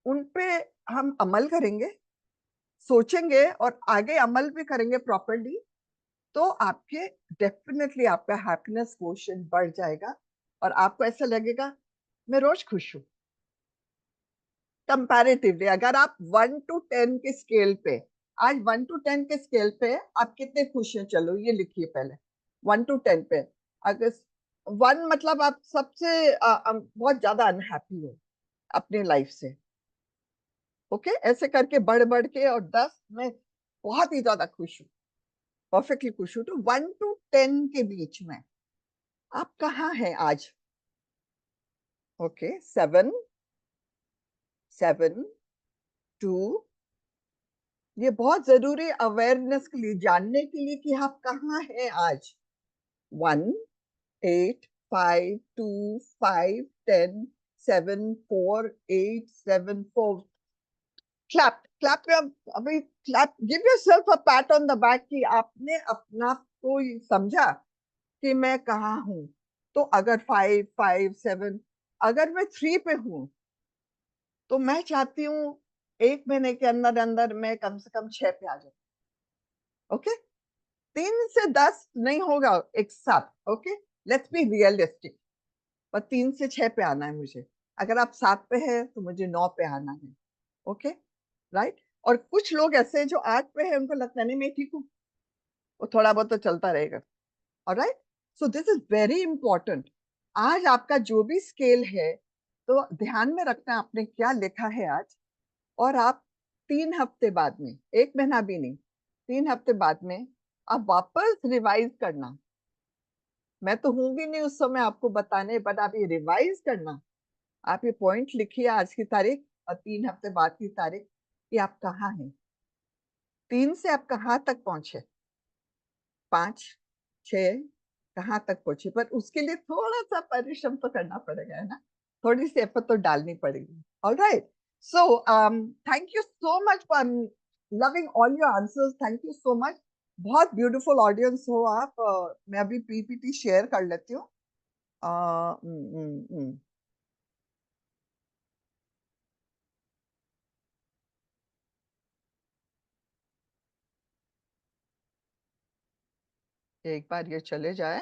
उन पे हम अमल करेंगे, सोचेंगे और आगे अमल भी करेंगे प्रॉपरली। तो आपके डेफिनेटली आपका हैप्पीनेस क्वोशिएंट बढ़ जाएगा, और आपको ऐसा लगेगा मैं रोज खुश हूँ। कंपैरेटिवली अगर आप 1 टू 10 के स्केल पे, आज 1 टू 10 के स्केल पे आप कितने खुश हैं, चलो ये लिखिए पहले 1 टू 10 पे। अगर 1 मतलब आप सबसे बहुत ज्यादा अनहैप्पी हो अपनी लाइफ से, ओके, ऐसे करके बढ़ बढ़ के, और 10 में बहुत ही ज्यादा खुश हूँ, परफेक्टली खुश हूँ। तो 1 टू 10 के बीच में आप कहाँ हैं आज? ओके, 7, 2, ये बहुत जरूरी अवेयरनेस के लिए, जानने के लिए कि आप कहाँ हैं आज। 1, 8, 5, 2, 5, 10, 7, 4, 8, 7, 4। क्लैप क्लैप पे अभी clap, give yourself a PAT on the back कि आपने अपना को समझा कि मैं कहाँ हूँ। तो अगर 5, 5, 7, अगर मैं 3 पे हूँ, तो मैं चाहती हूँ 1 महीने के अंदर अंदर मैं कम से कम 6 पे आ जाऊँ। ओके, 3 से 10 नहीं होगा एक साथ, ओके, लेट्स बी रियलिस्टिक। पर 3 से 6 पे आना है मुझे। अगर आप 7 पे है तो मुझे 9 पे आना है, ओके, राइट। और कुछ लोग ऐसे हैं जो 8 पे है, उनको लगता है नहीं मैं ठीक हूँ, वो थोड़ा बहुत तो चलता रहेगा। Alright, so this is very important. आज आपका जो भी स्केल है, तो ध्यान में रखना आपने क्या लिखा है आज। और आप 3 हफ्ते बाद में, 1 महीना भी नहीं, 3 हफ्ते बाद में आप वापस रिवाइज करना। मैं तो हूं भी नहीं उस समय आपको बताने, बट आप ये रिवाइज करना। आप ये पॉइंट लिखिए आज की तारीख और 3 हफ्ते बाद की तारीख, कि आप कहाँ हैं। 3 से आप कहाँ तक पहुंचे, 5, 6, कहाँ तक पहुंचे। पर उसके लिए थोड़ा सा परिश्रम तो करना पड़ेगा, है ना, थोड़ी सी एफर्ट तो डालनी पड़ेगी। All right, so thank you so much for loving all your answers, thank you so much. बहुत ब्यूटीफुल ऑडियंस हो आप। मैं अभी पीपीटी शेयर कर लेती हूँ। एक बार ये चले जाए।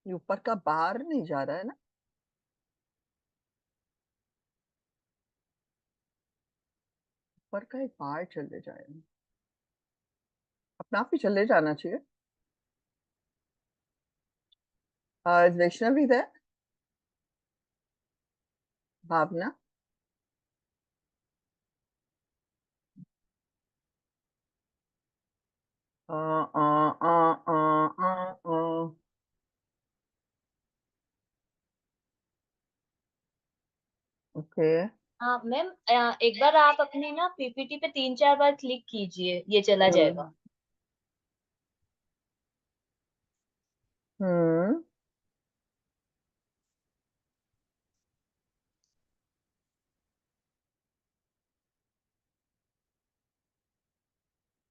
ये ऊपर का बाहर नहीं जा रहा है ना। ऊपर का एक बाहर चले जाए, अपना आप ही चले जाना चाहिए। वैष्णवी है, भावना, ओके। हाँ मैम, एक बार आप अपनी ना पीपीटी पे 3-4 बार क्लिक कीजिए, ये चला जाएगा। हम्म,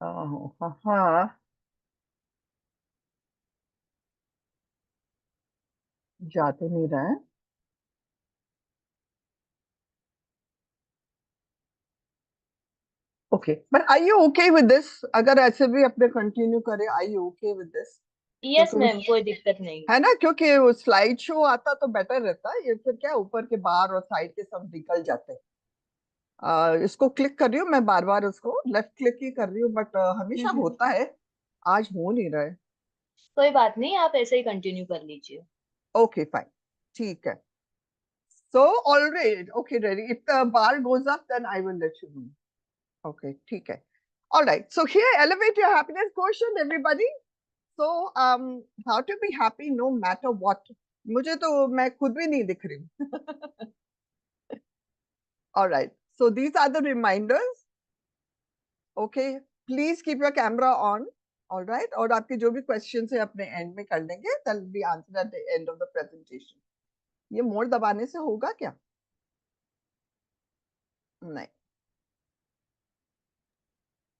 हाँ हाँ, जा तो नहीं रहा है। Okay, but I you okay with this? अगर ऐसे भी अपने कंटिन्यू करें, I you okay with this? Yes क्योंकि मैम, कोई दिक्कत नहीं। है ना, क्योंकि वो स्लाइड शो आता तो बेटर रहता। ये फिर क्या ऊपर के बार और साइड के सब निकल जाते हैं। इसको क्लिक कर रही हूँ मैं, बार बार उसको लेफ्ट क्लिक ही कर रही हूँ, बट हमेशा होता है, आज हो नहीं रहा है। कोई बात नहीं, आप ऐसे ही कंटिन्यू कर लीजिए। ओके फाइन, ठीक है। So already, okay, ready. If the bar goes up, then I will let you know. Okay, ठीक है. All right. So here, elevate your happiness quotient, everybody. So, how to be happy no matter what. मुझे तो मैं खुद भी नहीं दिख रही हूँ. All right. So these are the reminders. Okay. Please keep your camera on. All right. और आपके जो भी questions है अपने end में कर लेंगे. That will be answered at the end of the presentation. ये मोड़ दबाने से होगा क्या? नहीं.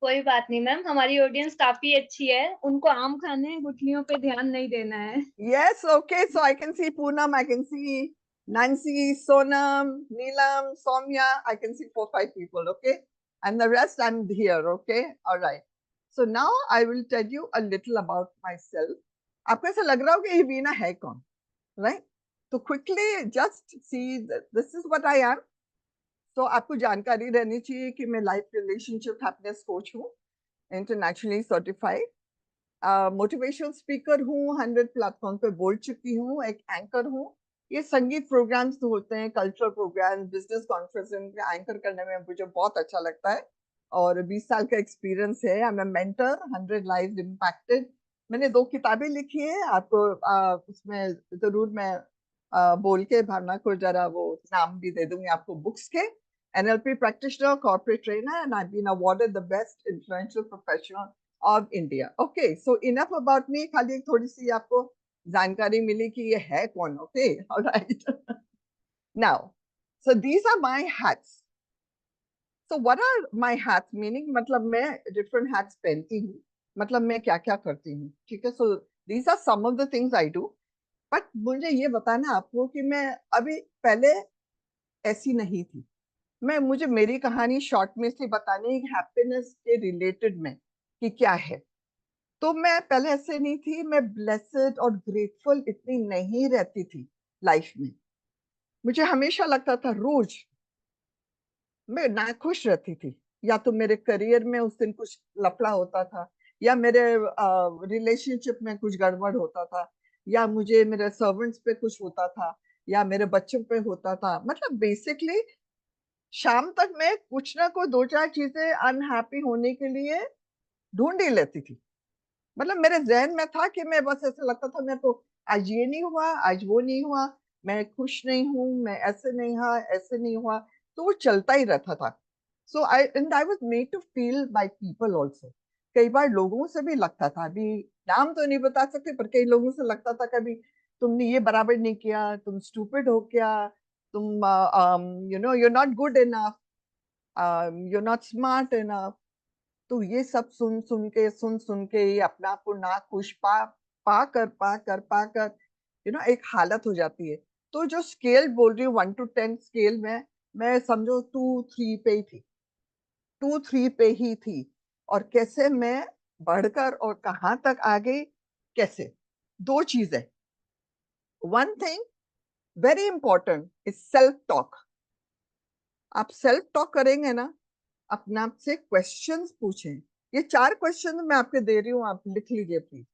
कोई बात नहीं मैम, हमारी ऑडियंस काफी अच्छी है, उनको आम खाने हैं, गुठलियों पे ध्यान नहीं देना है। Yes, okay. So I can see Poonam, I can see Nancy, Sonam, Neelam, Soumya. I can see 4, 5 people, okay? And the rest I'm here, okay? All right. So now I will tell you a little about myself. आपको ऐसा लग रहा हो कि ये वीना है कौन, right? So quickly just see that this is what I am. So आपको जानकारी रहनी चाहिए कि मैं लाइफ रिलेशनशिप हैप्पीनेस कोच हूँ, इंटरनेशनली सर्टिफाइड। मोटिवेशनल स्पीकर हूँ, 100 प्लेटफॉर्म पे बोल चुकी हूँ, एक एंकर हूँ। ये संगीत प्रोग्राम्स तो होते हैं, cultural programme, business conference, anchor करने में मुझे बहुत अच्छा लगता है। और 20 साल का एक्सपीरियंस है। I am a mentor, 100 lives impacted. मैंने 2 किताबें लिखी है, आपको उसमें जरूर मैं बोल के भावना को जरा वो नाम भी दे दूंगी आपको बुक्स के। NLP practitioner, corporate trainer, and I've been awarded the best influential professional of India. Okay, so enough about me. खाली एक थोड़ी सी आपको जानकारी मिली कि ये है कौन. Okay, all right. Now, so these are my hats. So what are my hats? Meaning मतलब मैं different hats पहनती हूँ, मतलब मैं क्या क्या करती हूँ, ठीक है. So these are some of the things I do. But मुझे ये बताना आपको कि मैं अभी पहले ऐसी नहीं थी. मुझे मेरी कहानी शॉर्ट में से बतानी है, हैप्पीनेस के रिलेटेड में. कि क्या है। तो मैं पहले ऐसे नहीं थी, मैं ब्लेस्ड और ग्रेटफुल इतनी नहीं रहती थी लाइफ में। मुझे हमेशा लगता था, रोज मैं नाखुश रहती थी, या तो मेरे करियर में उस दिन कुछ लफड़ा होता था, या मेरे रिलेशनशिप में कुछ गड़बड़ होता था, या मुझे मेरे सर्वेंट्स पे कुछ होता था, या मेरे बच्चों पे होता था। मतलब बेसिकली शाम तक मैं कुछ ना कुछ दो चार चीजें अनहैप्पी होने के लिए ढूंढ ही लेती थी। मतलब मेरे जहन में था कि मैं बस ऐसा लगता था, मेरे को आज ये नहीं हुआ, आज वो नहीं हुआ, मैं खुश नहीं हूँ, मैं ऐसे नहीं हुआ, ऐसे नहीं हुआ। तो वो चलता ही रहता था। So I was made to feel by people also. कई बार लोगों से भी लगता था, अभी नाम तो नहीं बता सकते, पर कई लोगों से लगता था कभी, तुमने ये बराबर नहीं किया, तुम स्टूपिड हो क्या, तुम you know you not good enough, you not smart enough. तो ये सब सुन सुन के ये अपने आप को ना खुश पा कर एक हालत हो जाती है। तो जो स्केल बोल रही हूँ 1 to 10 स्केल में, मैं समझो 2-3 पे ही थी, 2-3 पे ही थी। और कैसे मैं बढ़कर और कहाँ तक आ गई, कैसे, दो चीजें। One thing very important is self talk. आप सेल्फ टॉक करेंगे ना, अपने आप से क्वेश्चंस पूछें। ये 4 क्वेश्चन मैं आपके दे रही हूँ, आप लिख लीजिए प्लीज।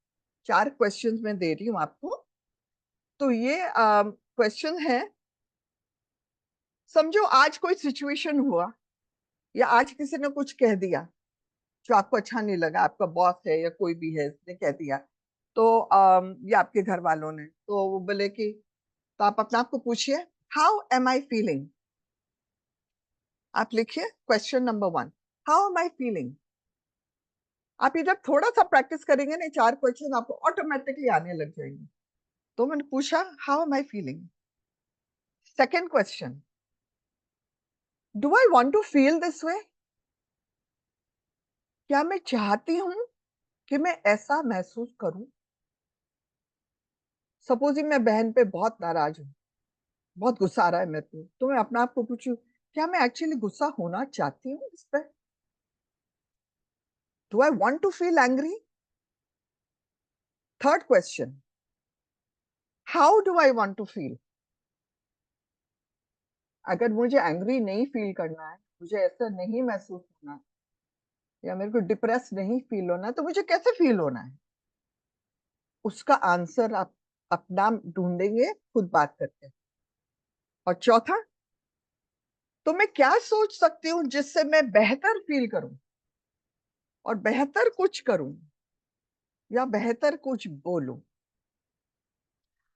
4 क्वेश्चंस मैं दे रही हूँ आपको। तो ये क्वेश्चन है, समझो आज कोई सिचुएशन हुआ, या आज किसी ने कुछ कह दिया जो आपको अच्छा नहीं लगा, आपका बॉस है या कोई भी है, इसने कह दिया। तो या आपके घर वालों ने, तो वो बोले कि, तो आप अपने आप को पूछिए, हाउ एम आई फीलिंग। आप लिखिए question number 1, how am I feeling. आप इधर थोड़ा सा प्रैक्टिस करेंगे ना, 4 क्वेश्चन आपको ऑटोमेटिकली आने लग जाएंगे। तो मैंने पूछा, how am I feeling. Second question, do I want to feel this way. क्या मैं चाहती हूं कि मैं ऐसा महसूस करूं। सपोजिंग मैं बहन पे बहुत नाराज हूं, बहुत गुस्सा आ रहा है मेरे को, तो मैं अपने आप को पूछूं, क्या मैं एक्चुअली गुस्सा होना चाहती हूँ इस पे। Do I want to feel angry. Third question, how do I want to feel. अगर मुझे एंग्री नहीं फील करना है, मुझे ऐसा नहीं महसूस होना है, या मेरे को डिप्रेस नहीं फील होना है, तो मुझे कैसे फील होना है। उसका आंसर आप अपना ढूंढेंगे खुद बात करके। और चौथा, तो मैं क्या सोच सकती हूँ जिससे मैं बेहतर फील करूं, और बेहतर कुछ करूं, या बेहतर कुछ बोलूं।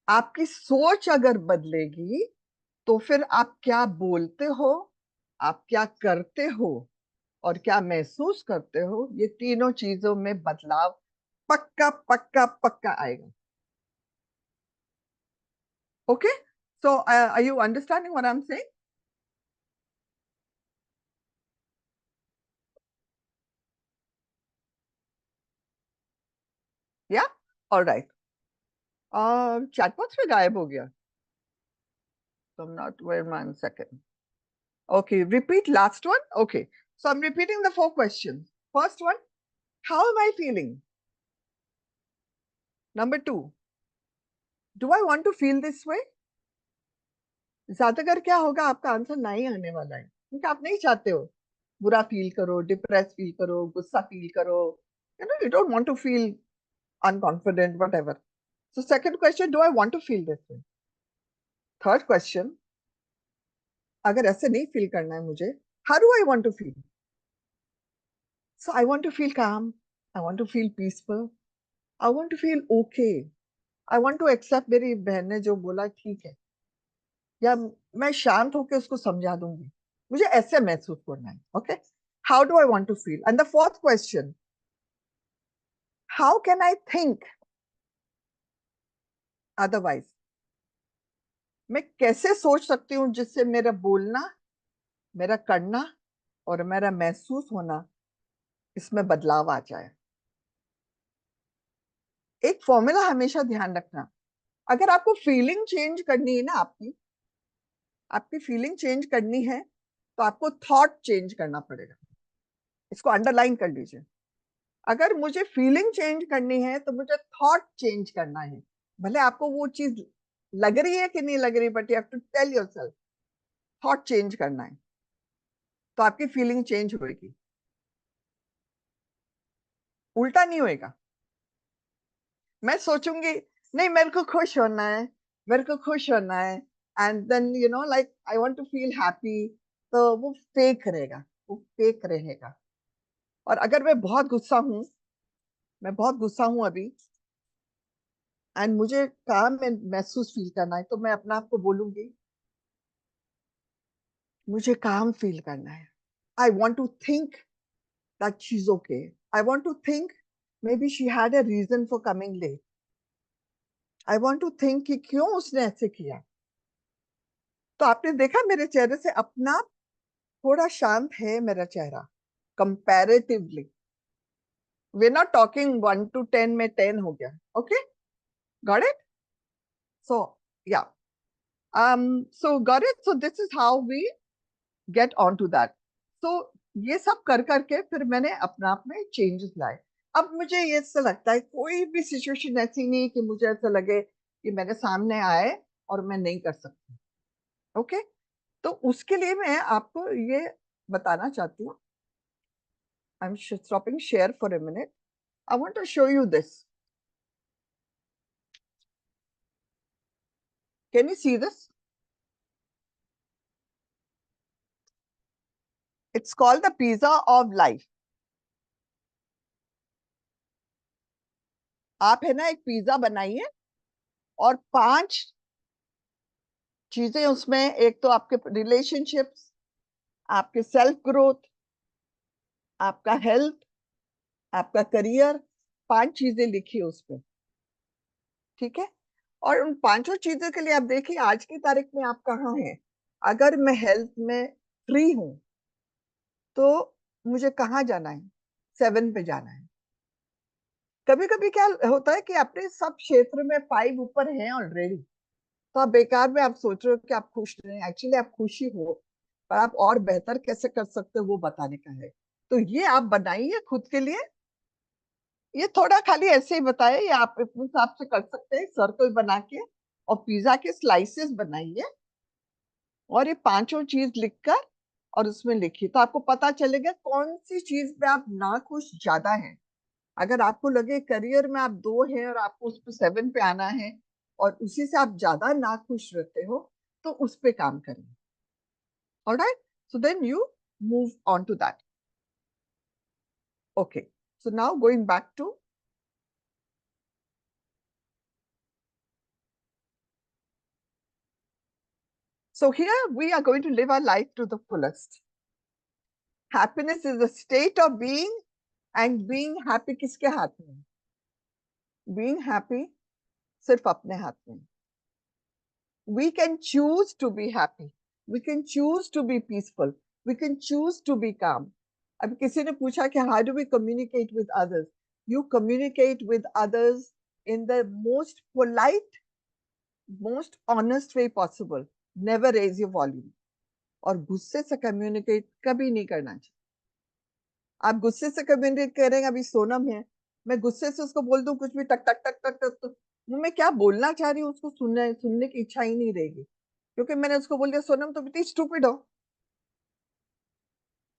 आपकी सोच अगर बदलेगी, तो फिर आप क्या बोलते हो, आप क्या करते हो, और क्या महसूस करते हो, ये तीनों चीजों में बदलाव पक्का पक्का पक्का आएगा। Okay, so are you understanding what I am saying. Yeah, alright. Chat box में गायब हो गया, so I'm not, wait 1 second. Okay, repeat last one. Okay, so I'm repeating the 4 questions. First one, how am I feeling? Number 2, do I want to feel this way? ज्यादातर क्या होगा, आपका answer नहीं आने वाला है, क्योंकि आप नहीं चाहते हो बुरा फील करो, डिप्रेस फील करो, गुस्सा फील करो। You don't want to feel unconfident, whatever. So second question, do I want to feel this way? Third question, अगर ऐसे नहीं फील करना है मुझे, how do I want to feel? So I want to feel calm, I want to feel peaceful, I want to feel okay, I want to accept मेरी बहन ने जो बोला ठीक है, या मैं शांत होकर उसको समझा दूंगी, मुझे ऐसे महसूस करना है। Okay, how do I want to feel. And the fourth question, how can I think otherwise. मैं कैसे सोच सकती हूँ जिससे मेरा बोलना, मेरा करना और मेरा महसूस होना, इसमें बदलाव आ जाए। एक फॉर्मूला हमेशा ध्यान रखना, अगर आपको फीलिंग चेंज करनी है ना, आपकी आपकी फीलिंग चेंज करनी है, तो आपको थॉट चेंज करना पड़ेगा। इसको अंडरलाइन कर लीजिए। अगर मुझे फीलिंग चेंज करनी है तो मुझे थॉट चेंज करना है। भले आपको वो चीज लग रही है कि नहीं लग रही, but you have to tell yourself thought change करना है, तो आपकी फीलिंग चेंज होगी, उल्टा नहीं होएगा। मैं सोचूंगी नहीं मेरे को खुश होना है, मेरे को खुश होना है, and then you know like I want to feel happy, तो वो फेक रहेगा, वो फेक रहेगा। और अगर मैं बहुत गुस्सा हूं, मैं बहुत गुस्सा हूं अभी, एंड मुझे काम में महसूस फील करना है, तो मैं अपने आप को बोलूंगी मुझे काम फील करना है। I want to think that she is okay, I want to think maybe she had a reason for coming late, I want to think कि क्यों उसने ऐसे किया। तो आपने देखा मेरे चेहरे से अपना थोड़ा शांत है मेरा चेहरा comparatively. We are not talking 1 to 10 में 10 हो गया। Okay, got it? सो या so got it, so this is how we get on to that. So ये सब कर करके फिर मैंने अपने आप में चेंजेस लाए। अब मुझे ये ऐसा लगता है कोई भी सिचुएशन ऐसी नहीं कि मुझे ऐसा लगे कि मेरे सामने आए और मैं नहीं कर सकती। ओके, तो उसके लिए मैं आपको ये बताना चाहती हूँ। I am stopping share for a minute, I want to show you this. Can you see this? It's called the pizza of life. आप है ना एक पिज्जा बनाइए और 5 चीजें उसमें, एक तो आपके रिलेशनशिप्स, आपके सेल्फ ग्रोथ, आपका हेल्थ, आपका करियर, 5 चीजें लिखिए उसमें, ठीक है? और उन 5 चीजों के लिए आप देखिए आज की तारीख में आप कहाँ हैं। अगर मैं हेल्थ में फ्री हूं तो मुझे कहाँ जाना है? 7 पे जाना है। कभी कभी क्या होता है कि अपने सब क्षेत्र में 5 ऊपर हैं ऑलरेडी, तो आप बेकार में आप सोच रहे हो कि आप खुश नहीं, एक्चुअली आप खुशी हो, पर आप और बेहतर कैसे कर सकते हो वो बताने का है। तो ये आप बनाइए खुद के लिए। ये थोड़ा खाली ऐसे ही बताए, ये आप अपने हिसाब से कर सकते हैं, सर्कल बना के और पिज्जा के स्लाइसेस बनाइए और ये 5 चीज लिखकर और उसमें लिखिए, तो आपको पता चलेगा कौन सी चीज पे आप ना खुश ज्यादा हैं। अगर आपको लगे करियर में आप 2 हैं और आपको उस पर 7 पे आना है और उसी से आप ज्यादा ना खुश रहते हो, तो उस पे काम करिए। Alright, so then you move on to that. Okay, so now going back to, so here we are going to live our life to the fullest. Happiness is a state of being, and being happy किसके हाथ में? Being happy सिर्फ अपने हाथ में। We can choose to be happy, we can choose to be peaceful, we can choose to be calm. अब किसी ने पूछा कि how do we communicate with others? You communicate with others in the most polite, most honest way possible. Never raise your volume. और गुस्से से communicate कभी नहीं करना चाहिए। आप गुस्से से कम्युनिकेट करेंगे, अभी सोनम है, मैं गुस्से से उसको बोल दूं कुछ भी टक टक टक टक टक, तो मैं क्या बोलना चाह रही हूँ उसको सुनने की इच्छा ही नहीं रहेगी, क्योंकि मैंने उसको बोल दिया सोनम तुम इतनी स्टूपिड हो।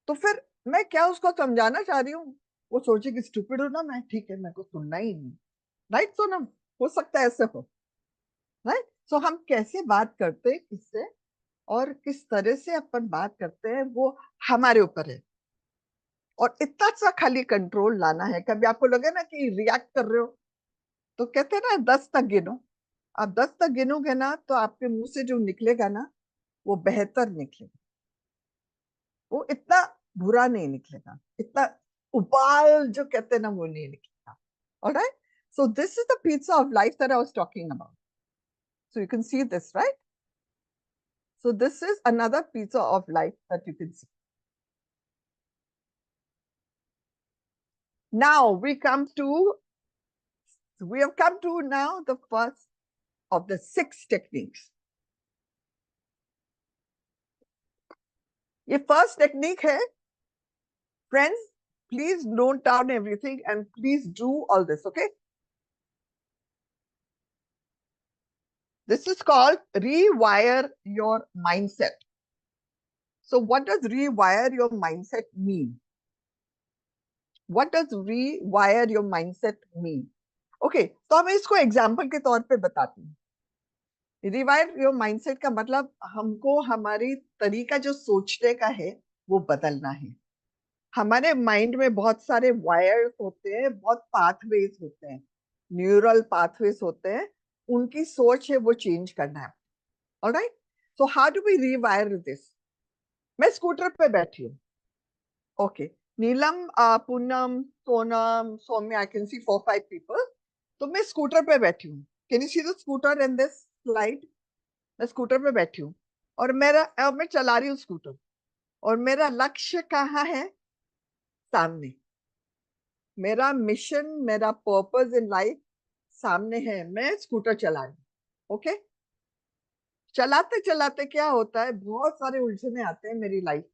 तो फिर मैं क्या उसको समझाना चाह रही हूँ? वो सोचेगी स्टूपिड हो ना मैं, ठीक है मेरे को सुनना ही नहीं। राइट सोनम? हो सकता है ऐसे हो। राइट, सो हम कैसे बात करते हैं किससे और किस तरह से अपन बात करते हैं वो हमारे ऊपर है। और इतना सा खाली कंट्रोल लाना है। कभी आपको लगे ना कि रिएक्ट कर रहे हो, तो कहते हैं ना 10 तक गिनो। आप 10 तक गिनोगे ना तो आपके मुंह से जो निकलेगा ना वो बेहतर निकलेगा, वो इतना बुरा नहीं निकलेगा, इतना उबाल जो कहते हैं ना वो नहीं निकलेगा। Alright, so this is the pizza of life that I was talking about. So you can see this, right? So this is another pizza of life that you can see. Now we have come to now the first of the 6 techniques. ये first technique है friends, Please note down everything and please do all this, okay? This is called rewire your mindset. So what does rewire your mindset mean? What does rewire your mindset mean? Okay, तो मैं इसको example के तौर पे बताती हूँ. Rewire your mindset का मतलब हमको हमारी तरीका जो सोचने का है वो बदलना है. हमारे माइंड में बहुत सारे वायर्स होते हैं, बहुत पाथवेज होते हैं, न्यूरल पाथवेज होते हैं, उनकी सोच है वो चेंज करना है. Alright, so how do we rewire this? मैं स्कूटर पे बैठी हूँ. Okay, Neelam, Poonam, Sonam, Saumya, I can see 4-5 people. तो मैं स्कूटर पे बैठी हूँ. Can you see the scooter in this slide? मैं स्कूटर पे बैठी हूँ और मैं चला रही हूँ स्कूटर, और मेरा लक्ष्य कहाँ है? सामने. मेरा मिशन, मेरा पर्पस इन लाइफ सामने है. मैं स्कूटर चला रही हूँ. ओके, चलाते चलाते क्या होता है, बहुत सारे उलझने आते हैं मेरी लाइफ.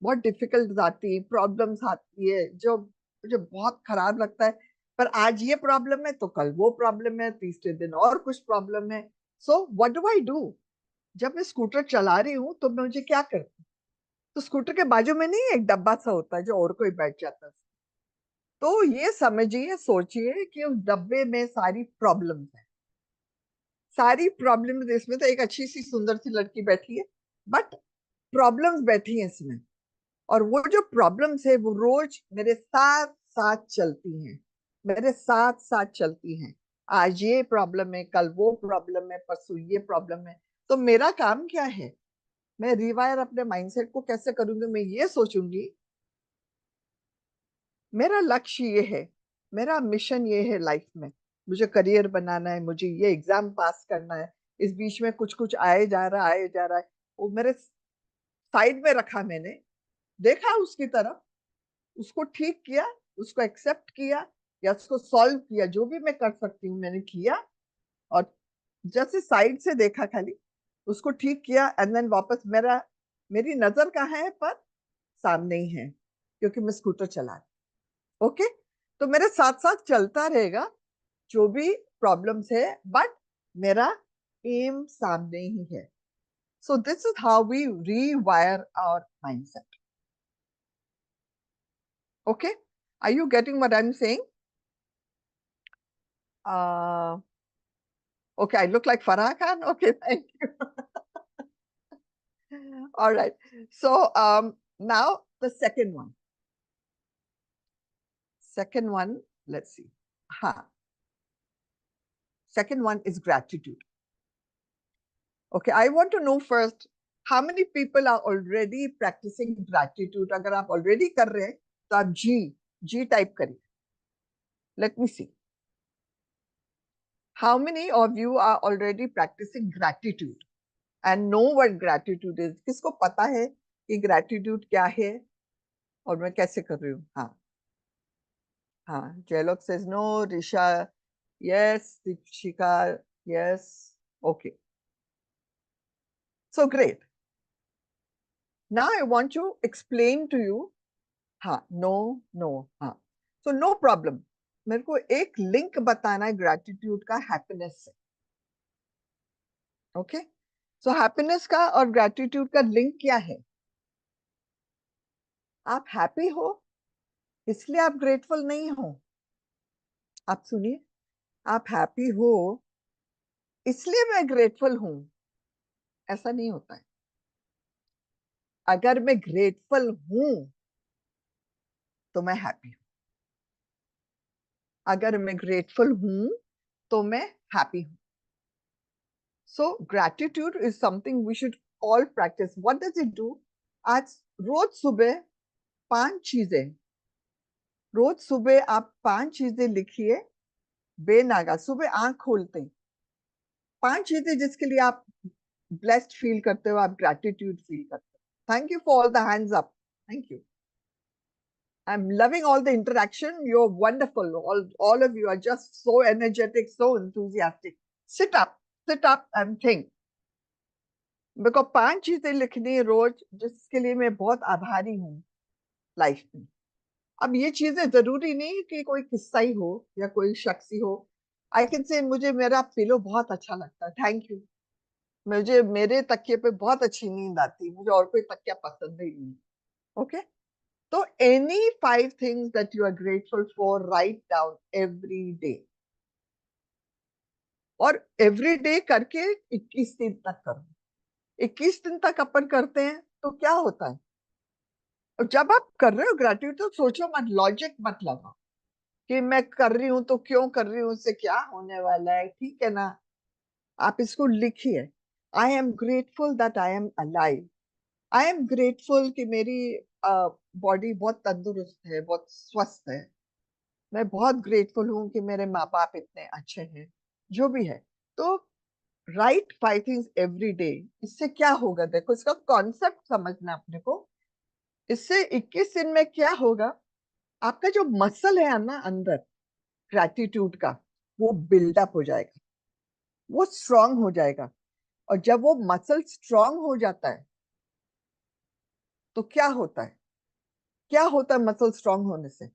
बहुत डिफिकल्ट आती है, प्रॉब्लम्स आती है जो मुझे बहुत खराब लगता है. पर आज ये प्रॉब्लम है तो कल वो प्रॉब्लम है, तीसरे दिन और कुछ प्रॉब्लम है. So what do I do? जब मैं स्कूटर चला रही हूँ तो मुझे क्या करती हूँ? तो स्कूटर के बाजू में नहीं एक डब्बा सा होता है जो और कोई बैठ जाता है. तो ये समझिए, सोचिए कि उस डब्बे में सारी प्रॉब्लम्स है. सारी प्रॉब्लम्स इसमें. तो एक अच्छी सी सुंदर सी लड़की बैठी है, बट प्रॉब्लम्स बैठी है इसमें. और वो जो प्रॉब्लम्स है वो रोज मेरे साथ साथ चलती हैं, मेरे साथ साथ चलती हैं. आज ये प्रॉब्लम है, कल वो प्रॉब्लम है, परसों ये प्रॉब्लम है. तो मेरा काम क्या है? मैं रिवायर अपने माइंडसेट को कैसे करूंगी? मैं ये सोचूंगी मेरा लक्ष्य ये है, मेरा मिशन ये है लाइफ में. मुझे करियर बनाना है, मुझे ये एग्जाम पास करना है. इस बीच में कुछ कुछ आए जा रहा है. वो मेरे साइड में रखा, मैंने देखा उसकी तरफ, उसको ठीक किया, उसको एक्सेप्ट किया या उसको सॉल्व किया. जो भी मैं कर सकती हूँ मैंने किया. और जैसे साइड से देखा खाली, उसको ठीक किया, एंड देन वापस मेरी नजर कहाँ है? पर सामने ही है, क्योंकि मैं स्कूटर चला रही. ओके, तो मेरे साथ साथ चलता रहेगा जो भी प्रॉब्लम्स है, बट मेरा एम सामने ही है. So this is how we rewire our mindset. Okay, are you getting what I am saying? Okay, I look like Farah Khan. Okay, thank you. All right. So now the second one. Second one, let's see. Second one is gratitude. Okay, I want to know first how many people are already practicing gratitude. अगर आप already कर रहे हैं तो आप G type करिए. Let me see. How many of you are already practicing gratitude and know what gratitude is? किसको पता है कि gratitude क्या है और मैं कैसे कर रही हूँ? हाँ, Jayalok says no. Risha, yes. Deepshika, yes. Okay. So great. Now I want to explain to you. No. So no problem. मेरे को एक लिंक बताना है ग्रैटिट्यूड का हैप्पीनेस से. ओके, सो हैप्पीनेस का और ग्रैटिट्यूड का लिंक क्या है? आप हैप्पी हो इसलिए आप ग्रेटफुल नहीं हो. आप सुनिए, आप हैप्पी हो इसलिए मैं ग्रेटफुल हूं, ऐसा नहीं होता है. अगर मैं ग्रेटफुल हूं तो मैं हैप्पी हूं. अगर मैं ग्रेटफुल हूं तो मैं हैप्पी हूं. So gratitude is something we should all practice. What does it do? आज रोज सुबह 5 चीजें, रोज सुबह आप 5 चीजें लिखिए. बेनागा सुबह आंख खोलते हैं 5 चीजें जिसके लिए आप ब्लेस्ड फील करते हो, आप ग्रैटिट्यूड फील करते हो. Thank you for all the hands up. Thank you. I'm loving all the interaction. You're wonderful. All of you are just so energetic, so enthusiastic. Sit up and think. Because 5 चीजें लिखनी है रोज जिसके लिए मैं बहुत आभारी हूँ लाइफ में. अब ये चीजें जरूरी नहीं कि कोई किस्सा ही हो या कोई शख्स ही हो। आई कैन से मुझे मेरा पिलो बहुत अच्छा लगता है, थैंक यू। मुझे मेरे तकिए पे बहुत अच्छी नींद आती है, मुझे और कोई तकिया पसंद ही नहीं। ओके, तो any 5 things that you are grateful for, write down every day. और एवरी डे करके 21 दिन तक करो। 21 दिन तक अपन करते हैं तो क्या होता है, और जब आप कर रहे हो ग्रेटिट्यूड तो सोचो मत, लॉजिक मत लगाओ कि मैं कर रही हूं तो क्यों कर रही हूं, उससे क्या होने वाला है, ठीक है ना। आप इसको लिखिए, I am grateful that I am alive. I am grateful कि मेरी बॉडी बहुत तंदुरुस्त है, बहुत स्वस्थ है। मैं बहुत ग्रेटफुल हूँ कि मेरे माँ बाप इतने अच्छे हैं, जो भी है। तो राइट 5 थिंग्स एवरी डे। इससे क्या होगा, देखो इसका कॉन्सेप्ट समझना अपने को। इससे 21 दिन में क्या होगा, आपका जो मसल है ना अंदर ग्रैटिट्यूड का, वो बिल्डअप हो जाएगा, वो स्ट्रांग हो जाएगा। और जब वो मसल स्ट्रांग हो जाता है तो क्या होता है, क्या होता है मसल स्ट्रांग होने से,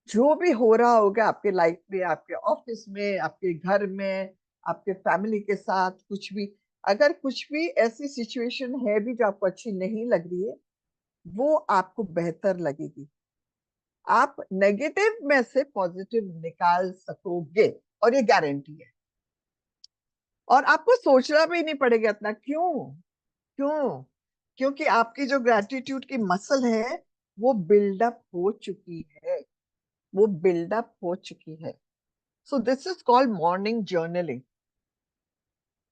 जो भी हो रहा होगा आपके लाइफ में, आपके ऑफिस में, आपके घर में, आपके फैमिली के साथ, कुछ भी, अगर कुछ भी ऐसी सिचुएशन है भी जो आपको अच्छी नहीं लग रही है, वो आपको बेहतर लगेगी। आप नेगेटिव में से पॉजिटिव निकाल सकोगे, और ये गारंटी है। और आपको सोचना भी नहीं पड़ेगा इतना, क्यों क्यों, क्योंकि आपकी जो ग्रेटिट्यूड की मसल है वो बिल्डअप हो चुकी है, वो बिल्डअप हो चुकी है। So this is called morning journaling,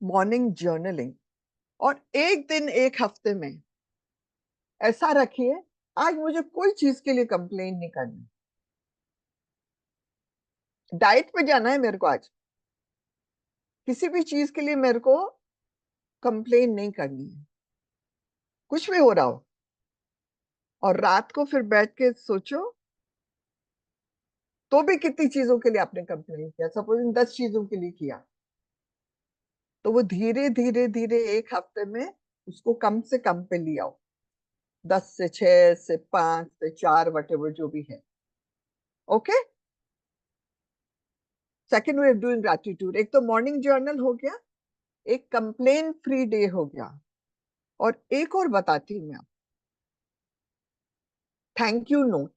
morning journaling. और एक दिन एक हफ्ते में ऐसा रखिए, आज मुझे कोई चीज के लिए कंप्लेन नहीं करनी, डाइट पे जाना है मेरे को, आज किसी भी चीज के लिए मेरे को कंप्लेन नहीं करनी है, कुछ भी हो रहा हो। और रात को फिर बैठ के सोचो, तो भी कितनी चीजों के लिए आपने कंप्लेन किया, सपोजिंग 10 चीजों के लिए किया, तो वो धीरे धीरे धीरे एक हफ्ते में उसको कम से कम पे ले आओ, 10 से 6 से 5 से 4, वट एवर जो भी है। Okay, second way of doing gratitude, एक तो मॉर्निंग जर्नल हो गया, एक कंप्लेन फ्री डे हो गया, और एक और बताती हूँ मैं, थैंक यू नोट।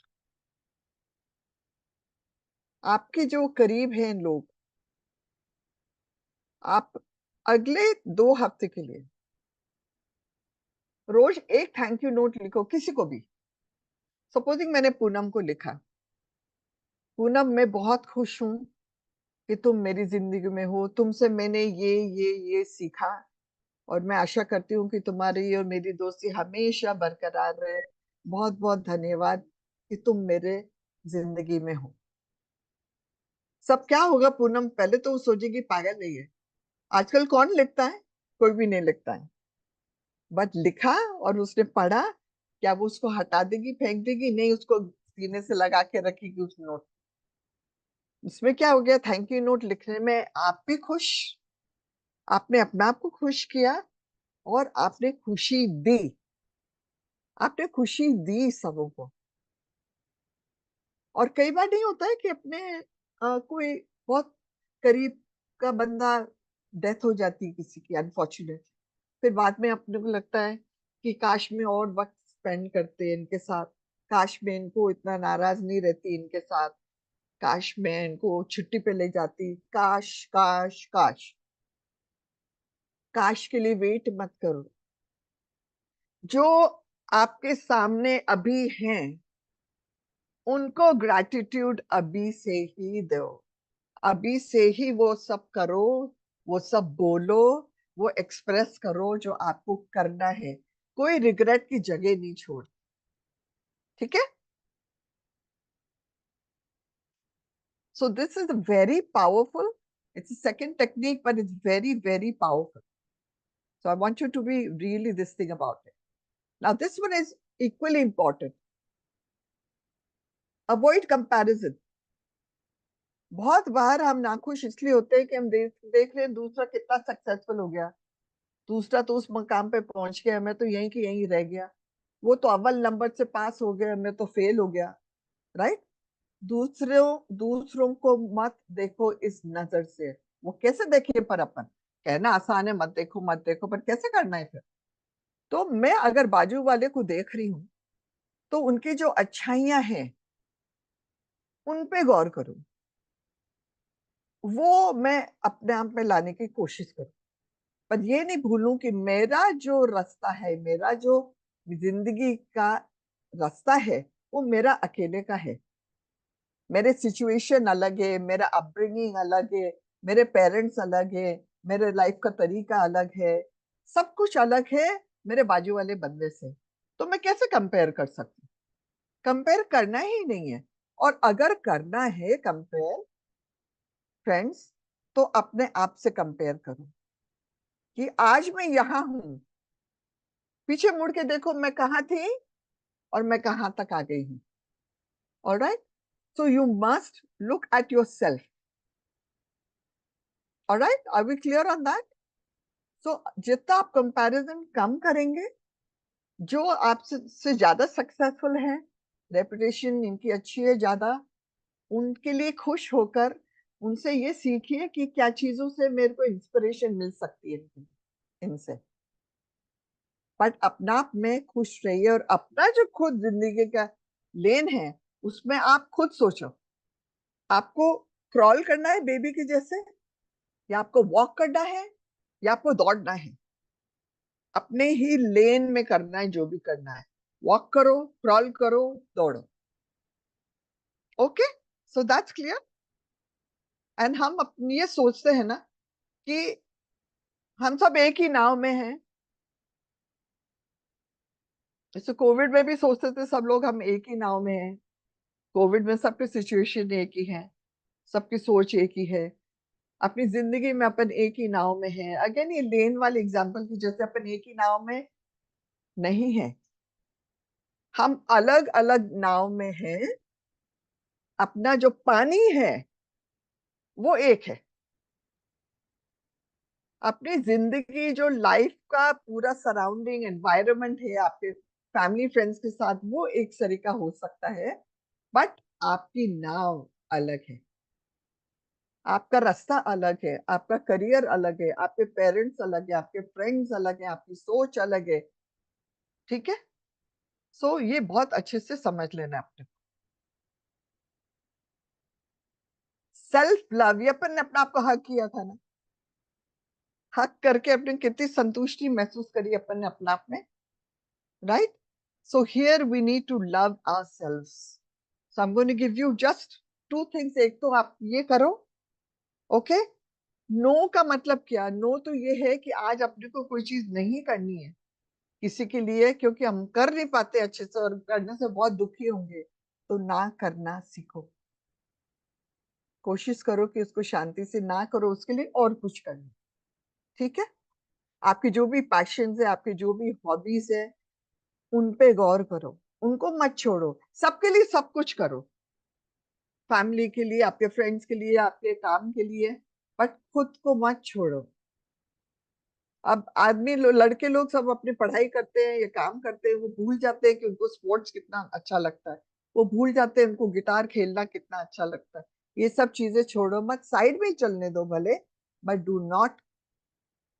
आपके जो करीब हैं लोग, आप अगले 2 हफ्ते के लिए रोज एक थैंक यू नोट लिखो, किसी को भी। सपोजिंग मैंने पूनम को लिखा, पूनम मैं बहुत खुश हूं कि तुम मेरी जिंदगी में हो, तुमसे मैंने ये सीखा, और मैं आशा करती हूँ कि तुम्हारी और मेरी दोस्ती हमेशा बरकरार रहे। बहुत बहुत धन्यवाद कि तुम मेरे जिंदगी में हो। सब क्या होगा पूनम, पहले तो वो सोचेगी पागल नहीं है, आजकल कौन लिखता है, कोई भी नहीं लिखता है। बट लिखा और उसने पढ़ा, क्या वो उसको हटा देगी, फेंक देगी? नहीं, उसको सीने से लगा के रखेगी उस नोट। इसमें क्या हो गया, थैंक यू नोट लिखने में आप भी खुश, आपने अपने आप को खुश किया, और आपने खुशी दी, आपने खुशी दी सबों को। और कई बार नहीं होता है कि अपने कोई बहुत करीब का बंदा, डेथ हो जाती है किसी की अनफॉर्चुनेट, फिर बाद में अपने को लगता है कि काश में और वक्त स्पेंड करते इनके साथ, काश में इनको इतना नाराज नहीं रहती इनके साथ, काश मैं इनको छुट्टी पे ले जाती, काश काश काश। काश के लिए वेट मत करो, जो आपके सामने अभी हैं उनको ग्रैटिट्यूड अभी से ही दो, अभी से ही वो सब करो, वो सब बोलो, वो एक्सप्रेस करो जो आपको करना है, कोई रिग्रेट की जगह नहीं छोड़, ठीक है। So this is very powerful, it's a second technique but it's very very powerful. So I want you to be really this thing about it. Now this one is equally important. Avoid comparison. बहुत बार हम नाखुश इसलिए होते हैं कि हम देख रहे हैं दूसरा कितना सक्सेसफुल हो गया, दूसरा तो उस मकाम पे पहुंच गया, मैं तो यहीं की यहीं रह गया। वो तो अव्वल नंबर से पास हो गया, मैं तो फेल हो गया, राइट? दूसरों को मत देखो इस नजर से। वो कैसे देखे पर अपन, कहना आसान है मत देखो मत देखो, पर कैसे करना है फिर? तो मैं अगर बाजू वाले को देख रही हूँ तो उनकी जो अच्छाइयां हैं उन पे गौर करूं, वो मैं अपने आप में लाने की कोशिश करूं। पर ये नहीं भूलूं कि मेरा जो रास्ता है, मेरा जो जिंदगी का रास्ता है, वो मेरा अकेले का है। मेरे सिचुएशन अलग है, मेरा अपब्रिंगिंग अलग है, मेरे पेरेंट्स अलग है, मेरे लाइफ का तरीका अलग है, सब कुछ अलग है मेरे बाजू वाले बंदे से। तो मैं कैसे कंपेयर कर सकती हूँ? कंपेयर करना ही नहीं है। और अगर करना है कंपेयर, फ्रेंड्स, तो अपने आप से कंपेयर करो कि आज मैं यहाँ हूँ, पीछे मुड़ के देखो मैं कहाँ थी और मैं कहाँ तक आ गई हूँ। Alright, so you must look at your self. Alright, are we clear on that? So जितना आप कंपैरिजन कम करेंगे, जो आपसे से ज्यादा सक्सेसफुल है, रेपुटेशन इनकी अच्छी है ज्यादा, उनके लिए खुश होकर उनसे ये सीखिए कि क्या चीजों से मेरे को इंस्पिरेशन मिल सकती है इनसे। बट अपना आप में खुश रहिए और अपना जो खुद जिंदगी का लेन है उसमें आप खुद सोचो, आपको क्रॉल करना है बेबी के जैसे, या आपको वॉक करना है, या आपको दौड़ना है। अपने ही लेन में करना है जो भी करना है, वॉक करो, क्रॉल करो, दौड़ो। Okay, so that's clear. And हम अपनी ये सोचते हैं ना कि हम सब एक ही नाव में हैं। जैसे कोविड में भी सोचते थे सब लोग हम एक ही नाव में हैं। कोविड में सबकी सिचुएशन एक ही है, सबकी सोच एक ही है। अपनी जिंदगी में अपन एक ही नाव में है। अगेन ये लेन वाले एग्जांपल की जैसे अपन एक ही नाव में नहीं है, हम अलग अलग नाव में हैं। अपना जो पानी है वो एक है। अपनी जिंदगी जो लाइफ का पूरा सराउंडिंग एनवायरनमेंट है आपके फैमिली फ्रेंड्स के साथ, वो एक तरीका हो सकता है, बट आपकी नाव अलग है, आपका रास्ता अलग है, आपका करियर अलग है, आपके पेरेंट्स अलग है, आपके फ्रेंड्स अलग है, आपकी सोच अलग है। ठीक है, सो ये बहुत अच्छे से समझ लेना अपने। सेल्फ लव, ये अपन ने अपने आप को हक किया था ना, हक करके अपने कितनी संतुष्टि महसूस करी अपन ने अपने आप में, right? So here we need to love ourselves. So I am going to give you just two things. एक तो आप ये करो, ओके? नो का मतलब क्या? नो तो ये है कि आज अपने को कोई चीज नहीं करनी है किसी के लिए, क्योंकि हम कर नहीं पाते अच्छे से और करने से बहुत दुखी होंगे, तो ना करना सीखो। कोशिश करो कि उसको शांति से ना करो, उसके लिए और कुछ करना। ठीक है? आपकी जो भी पैशंस है, आपकी जो भी हॉबीज है, उन पे गौर करो, उनको मत छोड़ो। सबके लिए सब कुछ करो, फैमिली के लिए, आपके फ्रेंड्स के लिए, आपके काम के लिए, बट खुद को मत छोड़ो। अब आदमी लड़के लोग सब अपनी पढ़ाई करते हैं या काम करते हैं, वो भूल जाते हैं कि उनको स्पोर्ट्स कितना अच्छा लगता है, वो भूल जाते हैं उनको गिटार खेलना कितना अच्छा लगता है। ये सब चीजें छोड़ो मत, साइड में ही चलने दो भले, but do not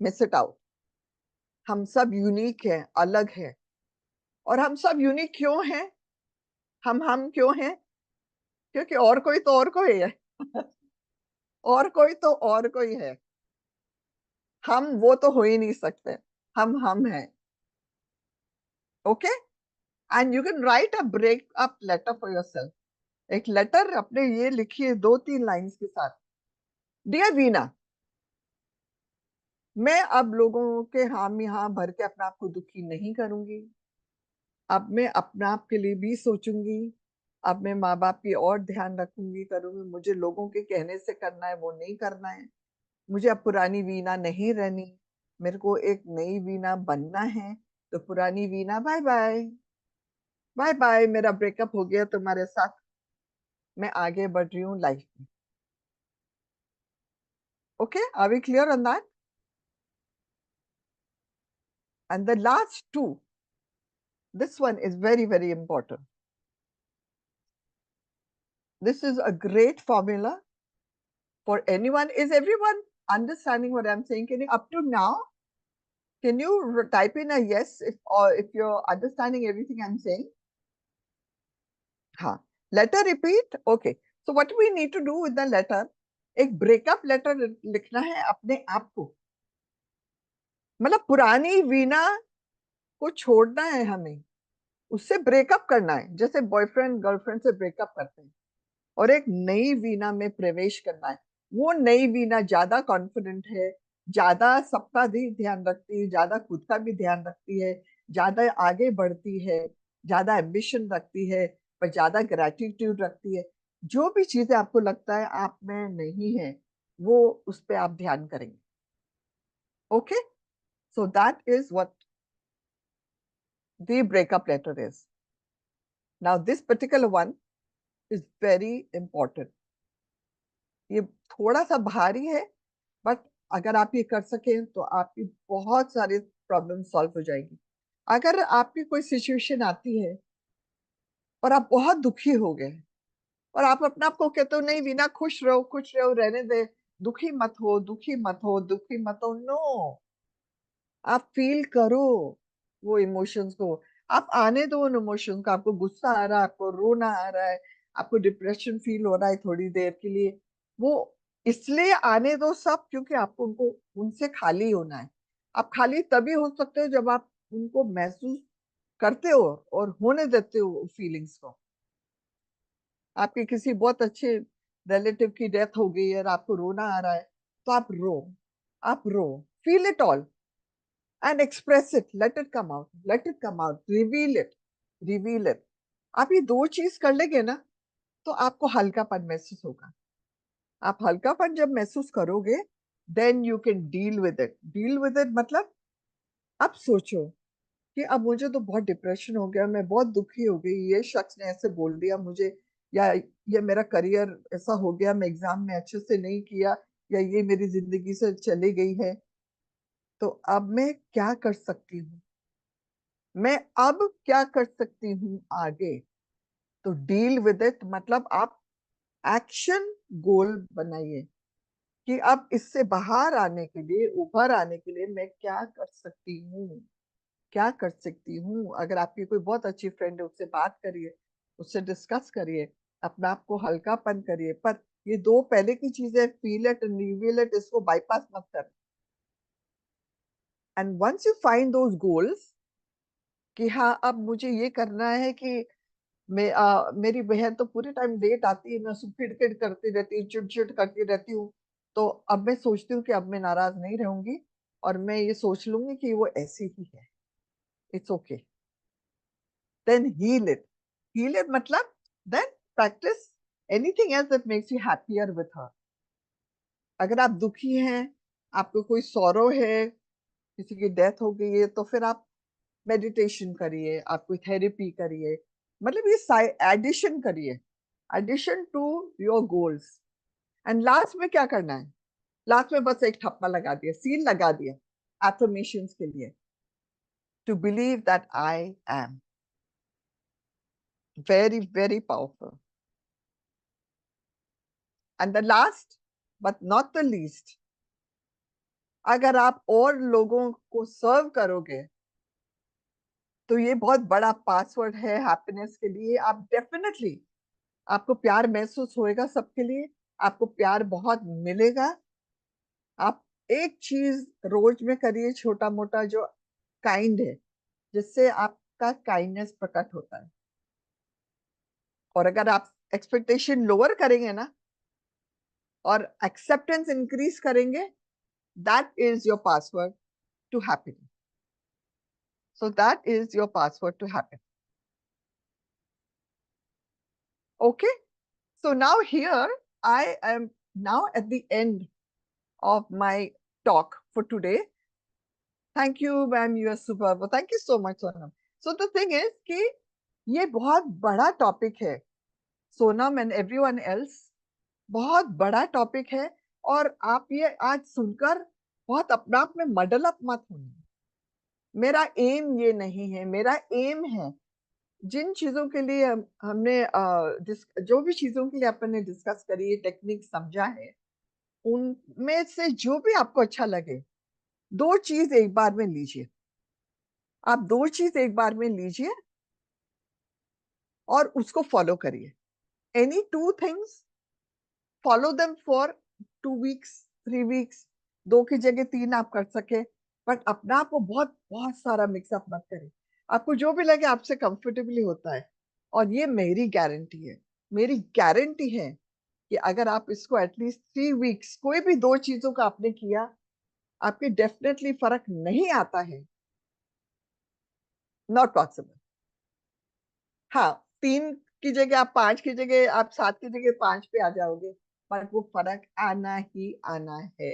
miss it out. हम सब यूनिक हैं, अलग हैं। और हम सब यूनिक क्यों हैं? हम क्यों हैं? क्योंकि और कोई तो और कोई है। और कोई तो और कोई है, हम वो तो हो ही नहीं सकते। हम हैं। Okay, and you can write a break up letter for yourself. एक लेटर अपने ये लिखिए 2-3 लाइंस के साथ। डियर वीना, मैं अब लोगों के हामी हाँ भर के अपने आप को दुखी नहीं करूंगी। अब मैं अपने आप के लिए भी सोचूंगी। अब मैं माँ बाप की और ध्यान रखूंगी, करूंगी। मुझे लोगों के कहने से करना है, वो नहीं करना है। मुझे अब पुरानी वीना नहीं रहनी, मेरे को एक नई वीना बनना है। तो पुरानी Veena bye bye, bye bye, मेरा ब्रेकअप हो गया तुम्हारे साथ, मैं आगे बढ़ रही हूँ लाइफ में। Okay, are we clear on that? And the last two, This one is very, very important. This is a great formula for anyone. Is everyone understanding what I'm saying? Can you, up to now, can you type in a yes if you're understanding everything I'm saying? हाँ. Letter repeat. Okay. So what we need to do with the letter? एक breakup letter लिखना है अपने आप को. मतलब पुरानी वीणा को छोड़ना है हमें, उससे ब्रेकअप करना है, जैसे बॉयफ्रेंड गर्लफ्रेंड से ब्रेकअप करते हैं, और एक नई वीणा में प्रवेश करना है. वो नई वीणा ज्यादा कॉन्फिडेंट है, ज्यादा सबका भी ध्यान रखती है, ज्यादा खुद का भी ध्यान रखती है, ज्यादा आगे बढ़ती है, ज्यादा एम्बिशन रखती है, पर ज्यादा ग्रेटिट्यूड रखती है. जो भी चीजें आपको लगता है आप में नहीं है, वो उस पर आप ध्यान करेंगे. Okay, so that is what the breakup letter is. Now this particular one is very important. ये थोड़ा सा भारी है, बट अगर आप ये कर सकें तो आपकी बहुत सारी प्रॉब्लम सॉल्व हो जाएगी. अगर आपकी कोई सिचुएशन आती है और आप बहुत दुखी हो गए, और आप अपने आप को कहते हो नहीं वीना खुश रहो, खुश रहो, रहने दे, दुखी मत हो, दुखी मत हो, दुखी मत हो. नो, आप फील करो वो इमोशंस को. आप आने दो उन इमोशंस को. आपको गुस्सा आ रहा है, आपको रोना आ रहा है, आपको डिप्रेशन फील हो रहा है थोड़ी देर के लिए, वो इसलिए आने दो सब, क्योंकि आपको उनको उनसे खाली होना है. आप खाली तभी हो सकते हो जब आप उनको महसूस करते हो और होने देते हो फीलिंग्स को. आपके किसी बहुत अच्छे रिलेटिव की डेथ हो गई और आपको रोना आ रहा है, तो आप रो, आप रो, feel it all and express it. Let it come out. Let it come out. Reveal it. Reveal it. आप ये दो चीज कर लेंगे ना, तो आपको हल्कापन महसूस होगा. आप हल्कापन जब महसूस करोगे, then you can deal with it. Deal with it मतलब आप सोचो कि अब मुझे तो बहुत डिप्रेशन हो गया, मैं बहुत दुखी हो गई, ये शख्स ने ऐसे बोल दिया मुझे, या ये मेरा करियर ऐसा हो गया, मैं एग्जाम में अच्छे से नहीं किया, या ये मेरी जिंदगी से चली गई है, तो अब मैं क्या कर सकती हूँ, मैं अब क्या कर सकती हूँ आगे. तो डील विद इट मतलब आप एक्शन गोल बनाइए कि अब इससे बाहर आने के लिए, उभर आने के लिए मैं क्या कर सकती हूँ, क्या कर सकती हूँ. अगर आपकी कोई बहुत अच्छी फ्रेंड है, उससे बात करिए, उससे डिस्कस करिए, अपने आप को हल्कापन करिए. पर ये दो पहले की चीजें, feel it and reveal it, इसको बाईपास मत कर. And once you find those goals कि हाँ अब मुझे ये करना है कि मेरी बहन तो पूरे टाइम लेट आती है, मैं उसको किड़किड़ करती रहती हूँ, चिड़चिड़ करती रहती हूँ, तो अब मैं सोचती हूँ कि अब मैं नाराज नहीं रहूंगी, और मैं ये सोच लूंगी कि वो ऐसी ही है. It's okay. Then heal it मतलब then practice anything else that makes you happier with her. अगर आप दुखी हैं, आपको कोई सॉरो है, किसी की डेथ हो गई है, तो फिर आप मेडिटेशन करिए, आप कोई थेरेपी करिए, मतलब ये एडिशन करिए, addition to your goals. And last में क्या करना है, लास्ट में बस एक ठप्पा लगा दिया, सील लगा दिया एफर्मेशंस के लिए. To believe that I am. Very very powerful. And the last but not the least, अगर आप और लोगों को सर्व करोगे, तो ये बहुत बड़ा पासवर्ड है हैप्पीनेस के लिए. आप डेफिनेटली, आपको प्यार महसूस होएगा सबके लिए, आपको प्यार बहुत मिलेगा. आप एक चीज रोज में करिए, छोटा मोटा, जो काइंड है, जिससे आपका काइंडनेस प्रकट होता है. और अगर आप एक्सपेक्टेशन लोअर करेंगे ना, और एक्सेप्टेंस इंक्रीज करेंगे, that is your password to happiness. So that is your password to happiness. Okay, so now here I am now at the end of my talk for today. Thank you, ma'am. You are superb. Thank you so much, Sonam. So the thing is कि ये बहुत बड़ा topic है, Sonam and everyone else, बहुत बड़ा topic है. और आप ये आज सुनकर बहुत अपने आप में मडल अप मत होना. मेरा एम ये नहीं है, मेरा एम है जिन चीजों के लिए हमने जो भी चीजों के लिए अपन ने डिस्कस करी है, टेक्निक समझा है, उनमें से जो भी आपको अच्छा लगे, 2 चीज एक बार में लीजिए। आप 2 चीज एक बार में लीजिए और उसको फॉलो करिए। Any 2 things, follow them for 2 weeks, 3 weeks. 2 की जगह 3 आप कर सके, बट अपना आप को बहुत बहुत सारा मिक्सअप मत करें। आपको जो भी लगे आपसे कंफर्टेबली होता है। और ये मेरी गारंटी है, मेरी गारंटी है कि अगर आप इसको एटलीस्ट 3 वीक्स कोई भी 2 चीजों का आपने किया, आपके डेफिनेटली फर्क नहीं आता है। Not possible. हाँ, 3 की जगह आप 5 की जगह आप 7 की जगह 5 पे आ जाओगे, पर वो फर्क आना ही आना है,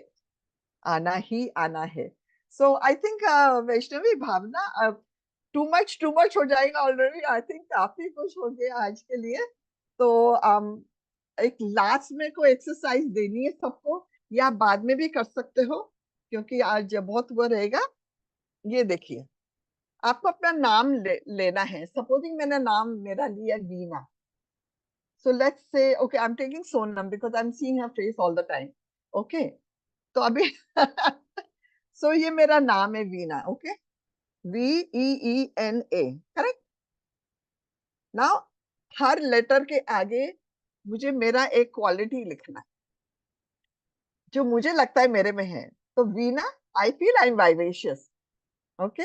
आना ही आना है। So I think Vaishnavi, Bhavna, too much हो जाएगा ऑलरेडी। आई थिंक काफी कुछ हो गया आज के लिए। तो एक लास्ट में कोई एक्सरसाइज देनी है सबको, या बाद में भी कर सकते हो, क्योंकि आज बहुत वो रहेगा। ये देखिए, आपको अपना नाम लेना है। सपोजिंग मैंने नाम मेरा लिया Veena, so let's say, okay, I'm taking Sonam because I'm seeing her face all the time. Okay, तो अभी so ये मेरा नाम है Veena. Okay, VEENA, correct. Now हर लेटर के आगे मुझे मेरा एक क्वालिटी लिखना है जो मुझे लगता है मेरे में है। तो Veena, I feel I am vivacious. Okay,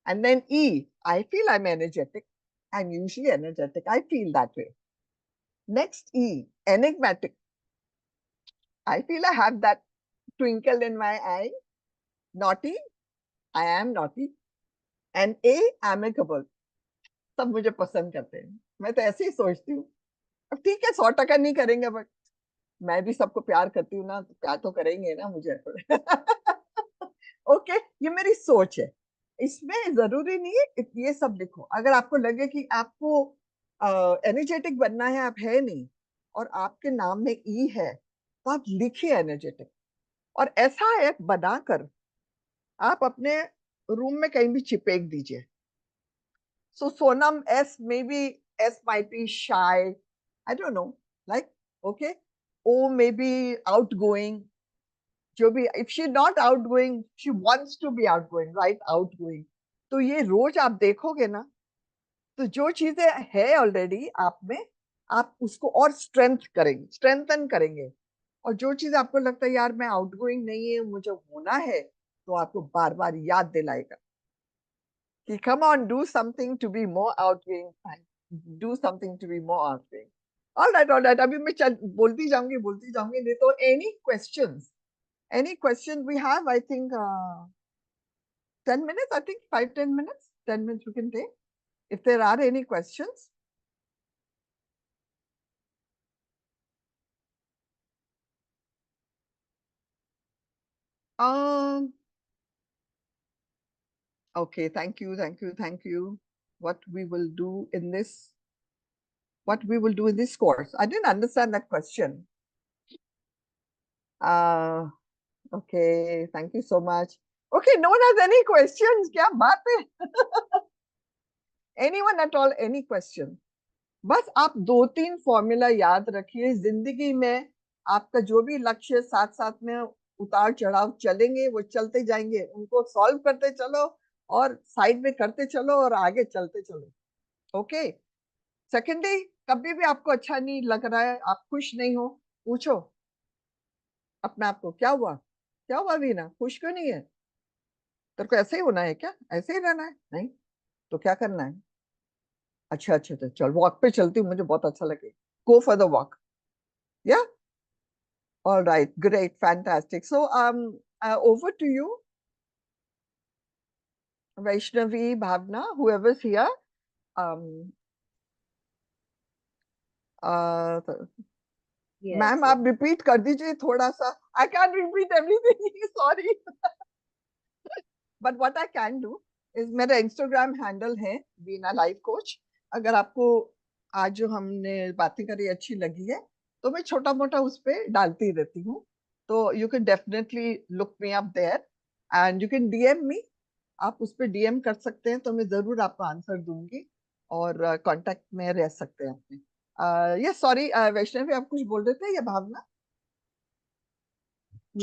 and then E, I feel I am energetic. I am usually energetic, I feel that way. Next E, enigmatic, I feel I have that twinkle in my eye. Naughty, I am naughty. And A, amicable. सब मुझे पसंद करते हैं, मैं तो ऐसे ही सोचती हूँ। अब ठीक है, 100% नहीं करेंगे, बट मैं भी सबको प्यार करती हूँ ना, तो प्यार तो करेंगे ना मुझे। ओके, ये मेरी सोच है। इसमें जरूरी नहीं है ये सब लिखो। अगर आपको लगे कि आपको एनर्जेटिक बनना है, आप है नहीं, और आपके नाम में ई है, तो आप लिखिए एनर्जेटिक। और ऐसा एक बनाकर आप अपने रूम में कहीं भी चिपक दीजिए। So Sonam S, may be S might be shy, I don't know, like, okay. Oh may be out going, जो भी, if she not out going, she wants to be out going, right, out going. तो ये रोज आप देखोगे ना, तो जो चीजें है ऑलरेडी आप में, आप उसको और स्ट्रेंथन करेंगे। और जो चीज आपको लगता है यार मैं आउटगोइंग नहीं है, मुझे होना है, तो आपको बार बार याद दिलाएगा कि come on, do something to be more outgoing, do something to be more outgoing. All right, अभी मैं चल बोलती जाऊंगी, नहीं तो any questions we have, I think 10 minutes, I think 5-10 minutes, 10 minutes you can take if there are any questions. Um, okay, thank you. What we will do in this, course. I didn't understand that question. Uh, okay, thank you so much. Okay, no one has any questions. क्या बात है? Anyone at all, any question? बस आप 2-3 formula याद रखिए। जिंदगी में आपका जो भी लक्ष्य, साथ साथ में उतार चढ़ाव चलेंगे, वो चलते जाएंगे, उनको सॉल्व करते चलो और साइड में करते चलो और आगे चलते चलो। ओके, सेकेंडली, कभी भी आपको अच्छा नहीं लग रहा है, आप खुश नहीं हो, पूछो अपने आप को, क्या हुआ वीना, खुश क्यों नहीं है? तेरे को ऐसे ही होना है क्या, ऐसे ही रहना है? नहीं तो क्या करना है? अच्छा, चल वॉक पे चलती हूँ, मुझे बहुत अच्छा लगे। Go for the walk. Yeah, all right, great, fantastic. So over to you, Vaishnavi, Bhavna, whoever's here. um Yes, ma'am yes. आप रिपीट कर दीजिए थोड़ा सा। I can repeat everything, sorry. But what I can do is, मेरा Instagram handle है Veena life coach. अगर आपको आज जो हमने बातें करी अच्छी लगी है, तो मैं छोटा मोटा उस पर डालती रहती हूँ। तो you can definitely look me up there and you can DM me आप उस पर DM कर सकते हैं, तो मैं जरूर आपको आंसर दूंगी और कांटेक्ट में रह सकते हैं अपने। ये सॉरी वैष्णवी, आप कुछ बोल रहे थे या Bhavna?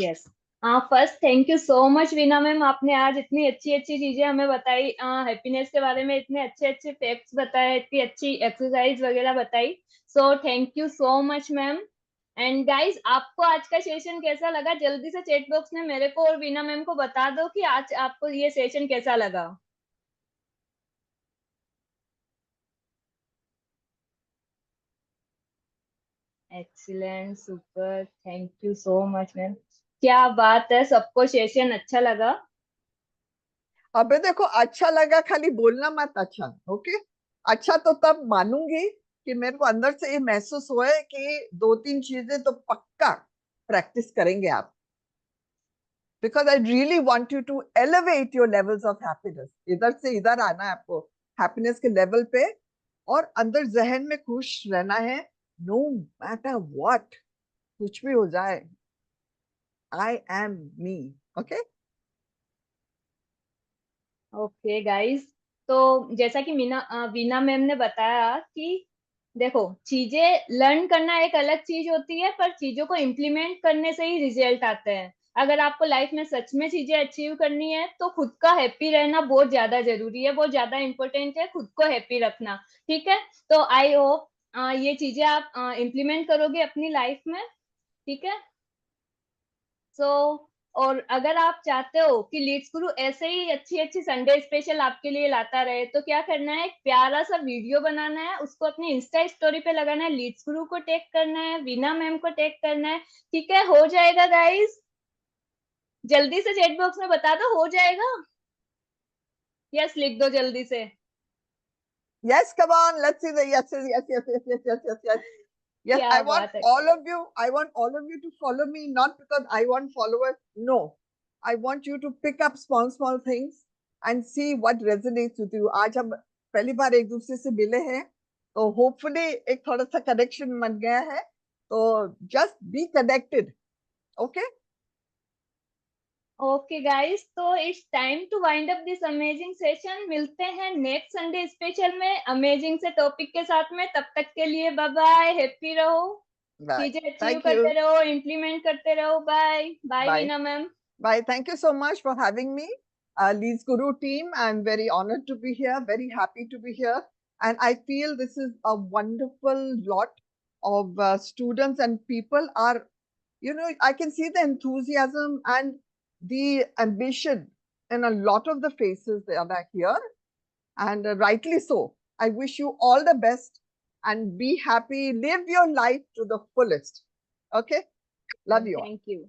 Yes. First thank you so much Veena ma'am, आपने आज इतनी अच्छी अच्छी चीजें हमें बताई, हैप्पीनेस के बारे में इतने अच्छे अच्छे फैक्ट्स बताए, इतनी अच्छी एक्सरसाइज वगैरह बताई। So thank you so much ma'am. And guys, आपको आज का सेशन कैसा लगा? जल्दी से चैट बॉक्स में मेरे को और वीना मैम को बता दो कि आज आपको ये सेशन कैसा लगा। Excellent, super, thank you so much ma'am. क्या बात है, सबको सेशन अच्छा लगा। अबे देखो, अच्छा लगा खाली बोलना मत अच्छा, ओके? अच्छा तो तब मानूंगी कि मेरे को अंदर से ये महसूस हुआ है कि 2-3 चीजें तो पक्का प्रैक्टिस करेंगे आप, because I really want you to elevate your levels of happiness. इधर से इधर आना है आपको, हैप्पीनेस के लेवल पे, और अंदर जहन में खुश रहना है, नो मैटर व्हाट, कुछ भी हो जाए, I am me. Okay? Okay guys, तो जैसा कि वीना मैम ने बताया कि देखो, चीजें लर्न करना एक अलग चीज होती है, पर चीजों को इम्प्लीमेंट करने से ही रिजल्ट आते हैं। अगर आपको लाइफ में सच में चीजें अचीव करनी है तो खुद का हैप्पी रहना बहुत ज्यादा जरूरी है, बहुत ज्यादा इंपॉर्टेंट है खुद को हैप्पी रखना। ठीक है? तो आई होप ये चीजें आप इम्प्लीमेंट करोगे अपनी लाइफ में। ठीक है? सो और अगर आप चाहते हो कि लीड्स गुरु ऐसे ही अच्छी अच्छी संडे स्पेशल आपके लिए लाता रहे, तो क्या करना है, एक प्यारा सा वीडियो बनाना है, उसको अपनी इंस्टा स्टोरी पे लगाना है, लीड्स गुरु को टैग करना है, वीना मैम को टैग करना है। ठीक है? हो जाएगा गाइस? जल्दी से चैट बॉक्स में बता दो, हो जाएगा? यस लिख दो जल्दी से। Yes, come on, let's see the yeses. Yes, yes, yes, yes, yes, yes, yes. Yes, क्या बात है। I want all of you to follow me, not because I want followers. No, I want you to pick up small, small things and see what resonates with you. आज हम पहली बार एक दूसरे से मिले हैं, तो hopefully एक थोड़ा सा connection बन गया है, तो just be connected, okay? Okay guys, तो it's time to wind up this amazing session. मिलते हैं नेक्स्ट संडे स्पेशल में अमेजिंग से टॉपिक के साथ में। तब तक के लिए बाय बाय, हैप्पी रहो, Bye. चीजें अचीव Thank करते you. रहो, इम्प्लीमेंट करते रहो। Bye bye Bye. Veena ma'am. Bye. Thank you so much for having me. Leeds Guru team, I'm very honored to be here, very happy to be here. And I feel this is a wonderful lot of students and people are, I can see the enthusiasm and the ambition in a lot of the faces that are here. And rightly so. I wish you all the best and be happy. Live your life to the fullest. Okay? Love you all. Thank you.